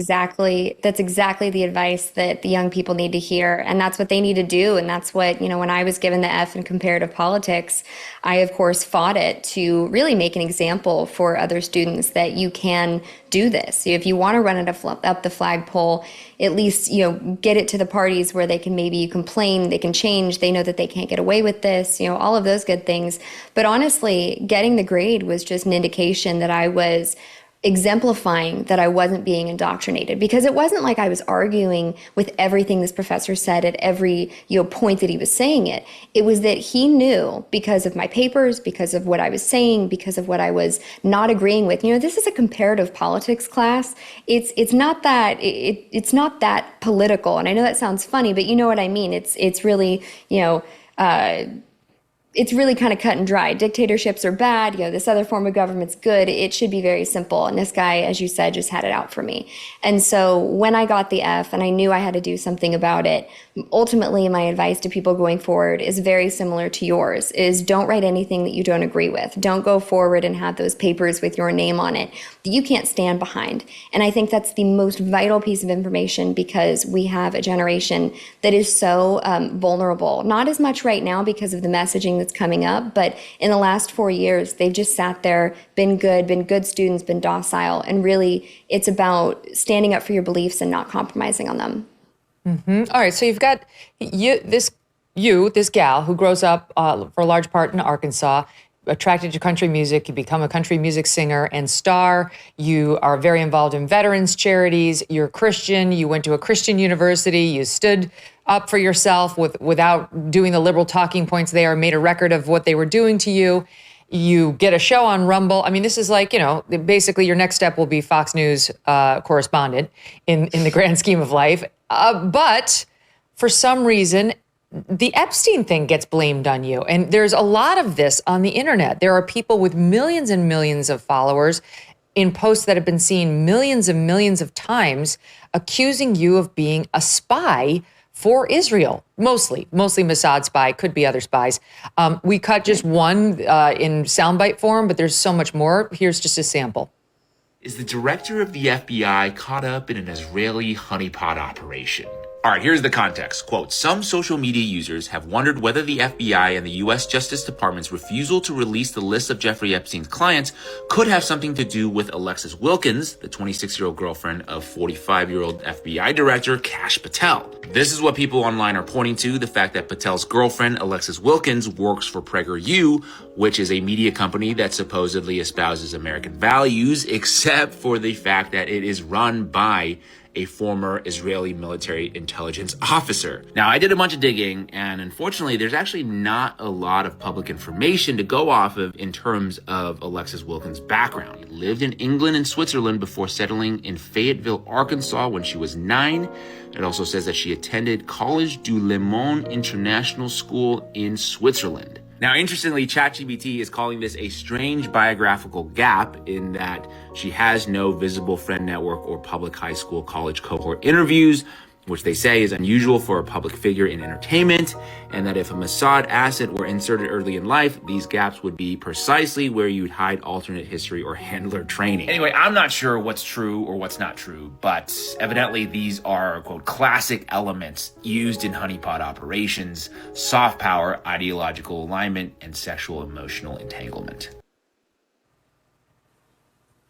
exactly the advice that the young people need to hear. And that's what they need to do. And that's what, when I was given the F in comparative politics, I, of course, fought it to really make an example for other students that you can do this. If you want to run it up the flagpole, at least, get it to the parties where they can maybe complain, they can change, they know that they can't get away with this, all of those good things. But honestly, getting the grade was just an indication that I was exemplifying that I wasn't being indoctrinated, because it wasn't like I was arguing with everything this professor said at every point that he was saying it. It was that he knew, because of my papers, because of what I was saying, because of what I was not agreeing with. This is a comparative politics class. It's not that political, and I know that sounds funny, but you know what I mean. It's really it's really kind of cut and dry. Dictatorships are bad. This other form of government's good. It should be very simple. And this guy, as you said, just had it out for me. And so when I got the F and I knew I had to do something about it, ultimately my advice to people going forward is very similar to yours, is don't write anything that you don't agree with. Don't go forward and have those papers with your name on it that you can't stand behind. And I think that's the most vital piece of information, because we have a generation that is so vulnerable. Not as much right now because of the messaging that's coming up, but in the last 4 years, they've just sat there, been good students, been docile, and really it's about standing up for your beliefs and not compromising on them. Mm-hmm. All right, so you've got this gal who grows up for a large part in Arkansas, attracted to country music. You become a country music singer and star. You are very involved in veterans charities. You're Christian. You went to a Christian university. You stood up for yourself without doing the liberal talking points there, made a record of what they were doing to you. You get a show on Rumble. I mean, this is like, basically your next step will be Fox News correspondent in the grand scheme of life. But for some reason, the Epstein thing gets blamed on you. And there's a lot of this on the internet. There are people with millions and millions of followers in posts that have been seen millions and millions of times accusing you of being a spy for Israel, mostly Mossad spy, could be other spies. We cut just one in soundbite form, but there's so much more. Here's just a sample. Is the director of the FBI caught up in an Israeli honeypot operation? All right, here's the context. Quote, some social media users have wondered whether the FBI and the U.S. Justice Department's refusal to release the list of Jeffrey Epstein's clients could have something to do with Alexis Wilkins, the 26-year-old girlfriend of 45-year-old FBI Director Kash Patel. This is what people online are pointing to, the fact that Patel's girlfriend, Alexis Wilkins, works for PragerU, which is a media company that supposedly espouses American values, except for the fact that it is run by a former Israeli military intelligence officer. Now, I did a bunch of digging, and unfortunately, there's actually not a lot of public information to go off of in terms of Alexis Wilkins' background. She lived in England and Switzerland before settling in Fayetteville, Arkansas when she was 9. It also says that she attended College du Le Monde International School in Switzerland. Now, interestingly, ChatGPT is calling this a strange biographical gap in that she has no visible friend network or public high school college cohort interviews, which they say is unusual for a public figure in entertainment, and that if a Mossad asset were inserted early in life, these gaps would be precisely where you'd hide alternate history or handler training. Anyway, I'm not sure what's true or what's not true, but evidently these are, quote, classic elements used in honeypot operations: soft power, ideological alignment, and sexual emotional entanglement.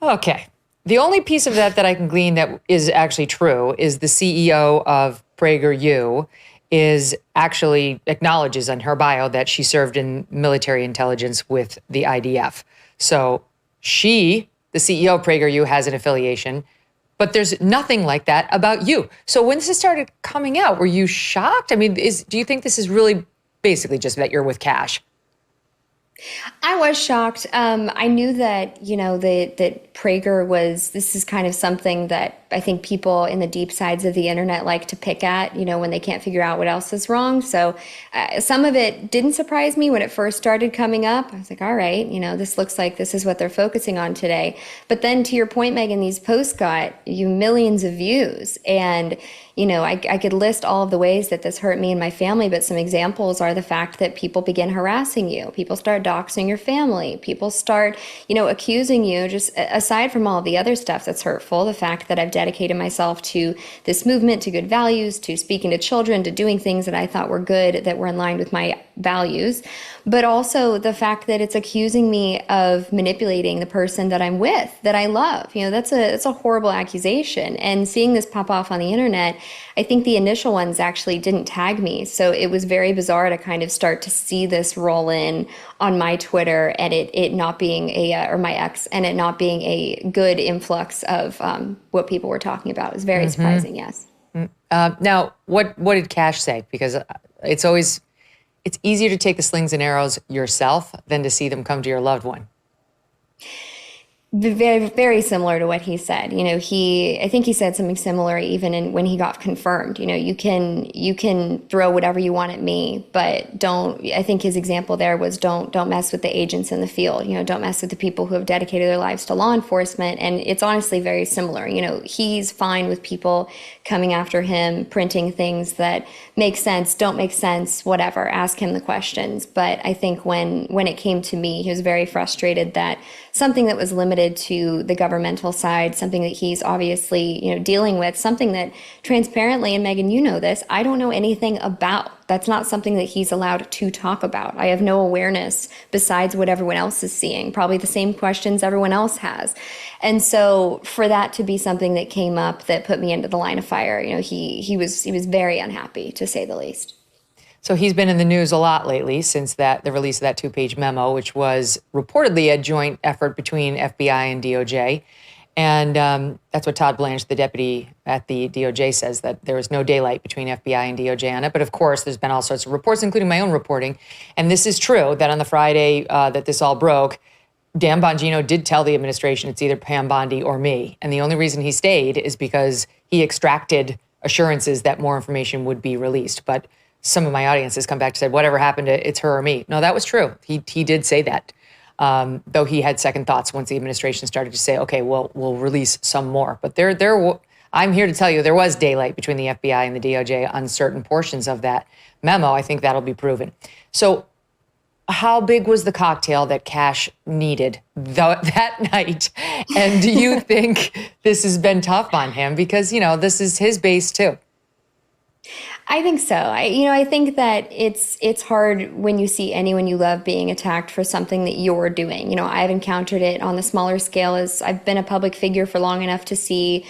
Okay. The only piece of that I can glean that is actually true is the CEO of PragerU is actually acknowledges on her bio that she served in military intelligence with the IDF. So she, the CEO of PragerU, has an affiliation, but there's nothing like that about you. So when this started coming out, were you shocked? I mean, do you think this is really basically just that you're with Kash? I was shocked. I knew that, that Prager this is kind of something that I think people in the deep sides of the internet like to pick at, when they can't figure out what else is wrong. So some of it didn't surprise me when it first started coming up. I was like, all right, this looks like this is what they're focusing on today. But then to your point, Megyn, these posts got millions of views. And, I could list all of the ways that this hurt me and my family, but some examples are the fact that people begin harassing you. People start doxing your family. People start, accusing you, just aside from all of the other stuff that's hurtful, the fact that I've dedicated myself to this movement, to good values, to speaking to children, to doing things that I thought were good, that were in line with my values, but also the fact that it's accusing me of manipulating the person that I'm with, that I love. That's a horrible accusation. And seeing this pop off on the internet, I think the initial ones actually didn't tag me. So it was very bizarre to kind of start to see this roll in on my Twitter and it not being or my ex, and it not being a good influx of what people were talking about. It was very surprising, yes. Now, what did Kash say? Because it's easier to take the slings and arrows yourself than to see them come to your loved one. Very, very similar to what he said. I think he said something similar even when he got confirmed. You can throw whatever you want at me, but I think his example there was don't mess with the agents in the field. Don't mess with the people who have dedicated their lives to law enforcement. And it's honestly very similar. He's fine with people coming after him, printing things that make sense, don't make sense, whatever, ask him the questions. But I think when it came to me, he was very frustrated that something that was limited to the governmental side, something that he's obviously, dealing with, something that transparently, and Megyn, you know this, I don't know anything about. That's not something that he's allowed to talk about. I have no awareness besides what everyone else is seeing, probably the same questions everyone else has. And so for that to be something that came up that put me into the line of fire, he was very unhappy, to say the least. So he's been in the news a lot lately since the release of that 2-page memo, which was reportedly a joint effort between FBI and DOJ. And that's what Todd Blanche, the deputy at the DOJ, says, that there was no daylight between FBI and DOJ on it. But of course, there's been all sorts of reports, including my own reporting. And this is true, that on the Friday that this all broke, Dan Bongino did tell the administration it's either Pam Bondi or me. And the only reason he stayed is because he extracted assurances that more information would be released. But some of my audience has come back and said, whatever happened to it's her or me. No, that was true. He did say that, though he had second thoughts once the administration started to say, okay, well, we'll release some more. But I'm here to tell you there was daylight between the FBI and the DOJ on certain portions of that memo. I think that'll be proven. So how big was the cocktail that Kash needed that night? And do you think this has been tough on him? Because, this is his base too. I think so. I think that it's hard when you see anyone you love being attacked for something that you're doing. I've encountered it on the smaller scale as I've been a public figure for long enough to see,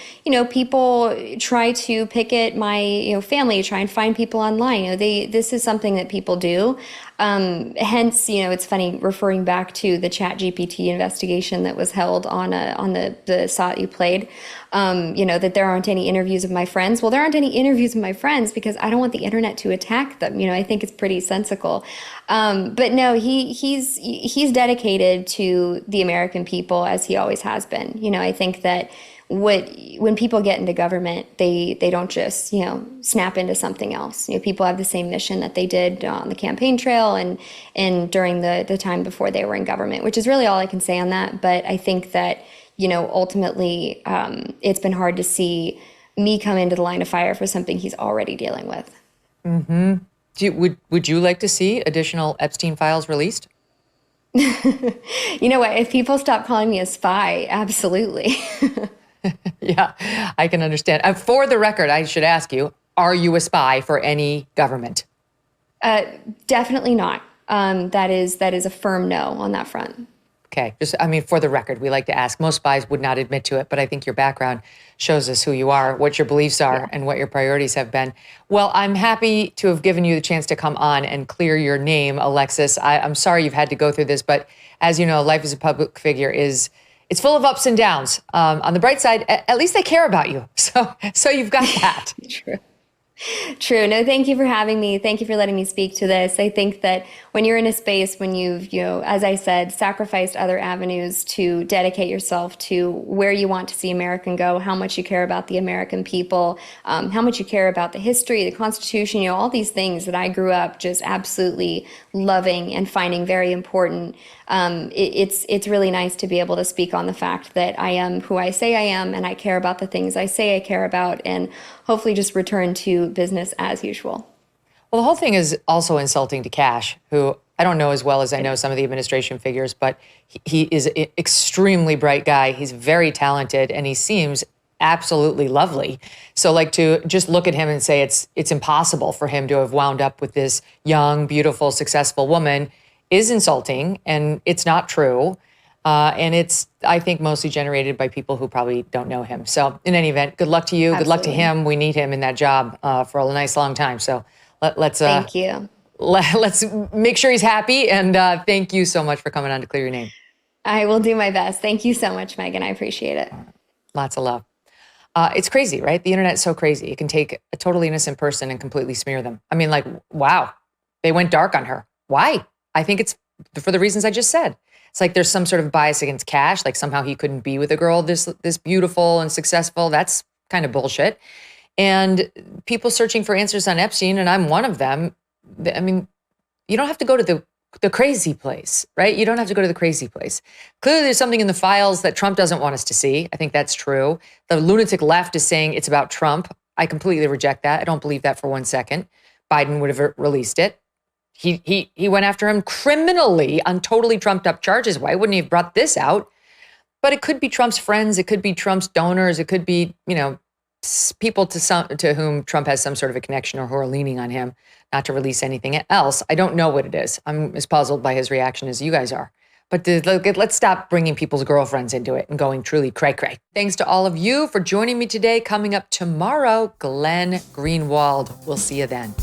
people try to picket my, family, try and find people online. This is something that people do. Hence, it's funny referring back to the ChatGPT investigation that was held on the SOT you played. That there aren't any interviews of my friends. Well, there aren't any interviews of my friends because I don't want the internet to attack them. I think it's pretty sensical. But no, he's dedicated to the American people as he always has been. I think that when people get into government, they don't just, snap into something else. People have the same mission that they did on the campaign trail and during the time before they were in government, which is really all I can say on that. But I think that, ultimately, it's been hard to see me come into the line of fire for something he's already dealing with. Mm-hmm. Would you like to see additional Epstein files released? You know what? If people stop calling me a spy, absolutely. Yeah, I can understand. For the record, I should ask you, are you a spy for any government? Definitely not. That is a firm no on that front. Okay. For the record, we like to ask. Most spies would not admit to it, but I think your background shows us who you are, what your beliefs are, and what your priorities have been. Well, I'm happy to have given you the chance to come on and clear your name, Alexis. I'm sorry you've had to go through this, but as you know, life as a public figure it's full of ups and downs. On the bright side, at least they care about you. So you've got that. True. No, thank you for having me. Thank you for letting me speak to this. I think that when you're in a space when you've, as I said, sacrificed other avenues to dedicate yourself to where you want to see America go, how much you care about the American people, how much you care about the history, the Constitution, all these things that I grew up just absolutely loving and finding very important. It's really nice to be able to speak on the fact that I am who I say I am and I care about the things I say I care about and hopefully just return to business as usual. Well, the whole thing is also insulting to Kash, who I don't know as well as I know some of the administration figures, but he is an extremely bright guy. He's very talented and he seems absolutely lovely. So like to just look at him and say it's impossible for him to have wound up with this young, beautiful, successful woman is insulting, and it's not true. And it's, I think, mostly generated by people who probably don't know him. So in any event, good luck to you. Absolutely. Good luck to him. We need him in that job for a nice long time. So let's thank you. Let's make sure he's happy. And thank you so much for coming on to Clear Your Name. I will do my best. Thank you so much, Megyn. I appreciate it. Lots of love. It's crazy, right? The internet's so crazy. It can take a totally innocent person and completely smear them. I mean, like, wow, they went dark on her. Why? I think it's for the reasons I just said. It's like there's some sort of bias against Kash, like somehow he couldn't be with a girl this beautiful and successful. That's kind of bullshit. And people searching for answers on Epstein, and I'm one of them. I mean, you don't have to go to the crazy place, right? You don't have to go to the crazy place. Clearly, there's something in the files that Trump doesn't want us to see. I think that's true. The lunatic left is saying it's about Trump. I completely reject that. I don't believe that for 1 second. Biden would have released it. He went after him criminally on totally trumped up charges. Why wouldn't he have brought this out? But it could be Trump's friends. It could be Trump's donors. It could be, people to whom Trump has some sort of a connection or who are leaning on him not to release anything else. I don't know what it is. I'm as puzzled by his reaction as you guys are. But let's stop bringing people's girlfriends into it and going truly cray-cray. Thanks to all of you for joining me today. Coming up tomorrow, Glenn Greenwald. We'll see you then.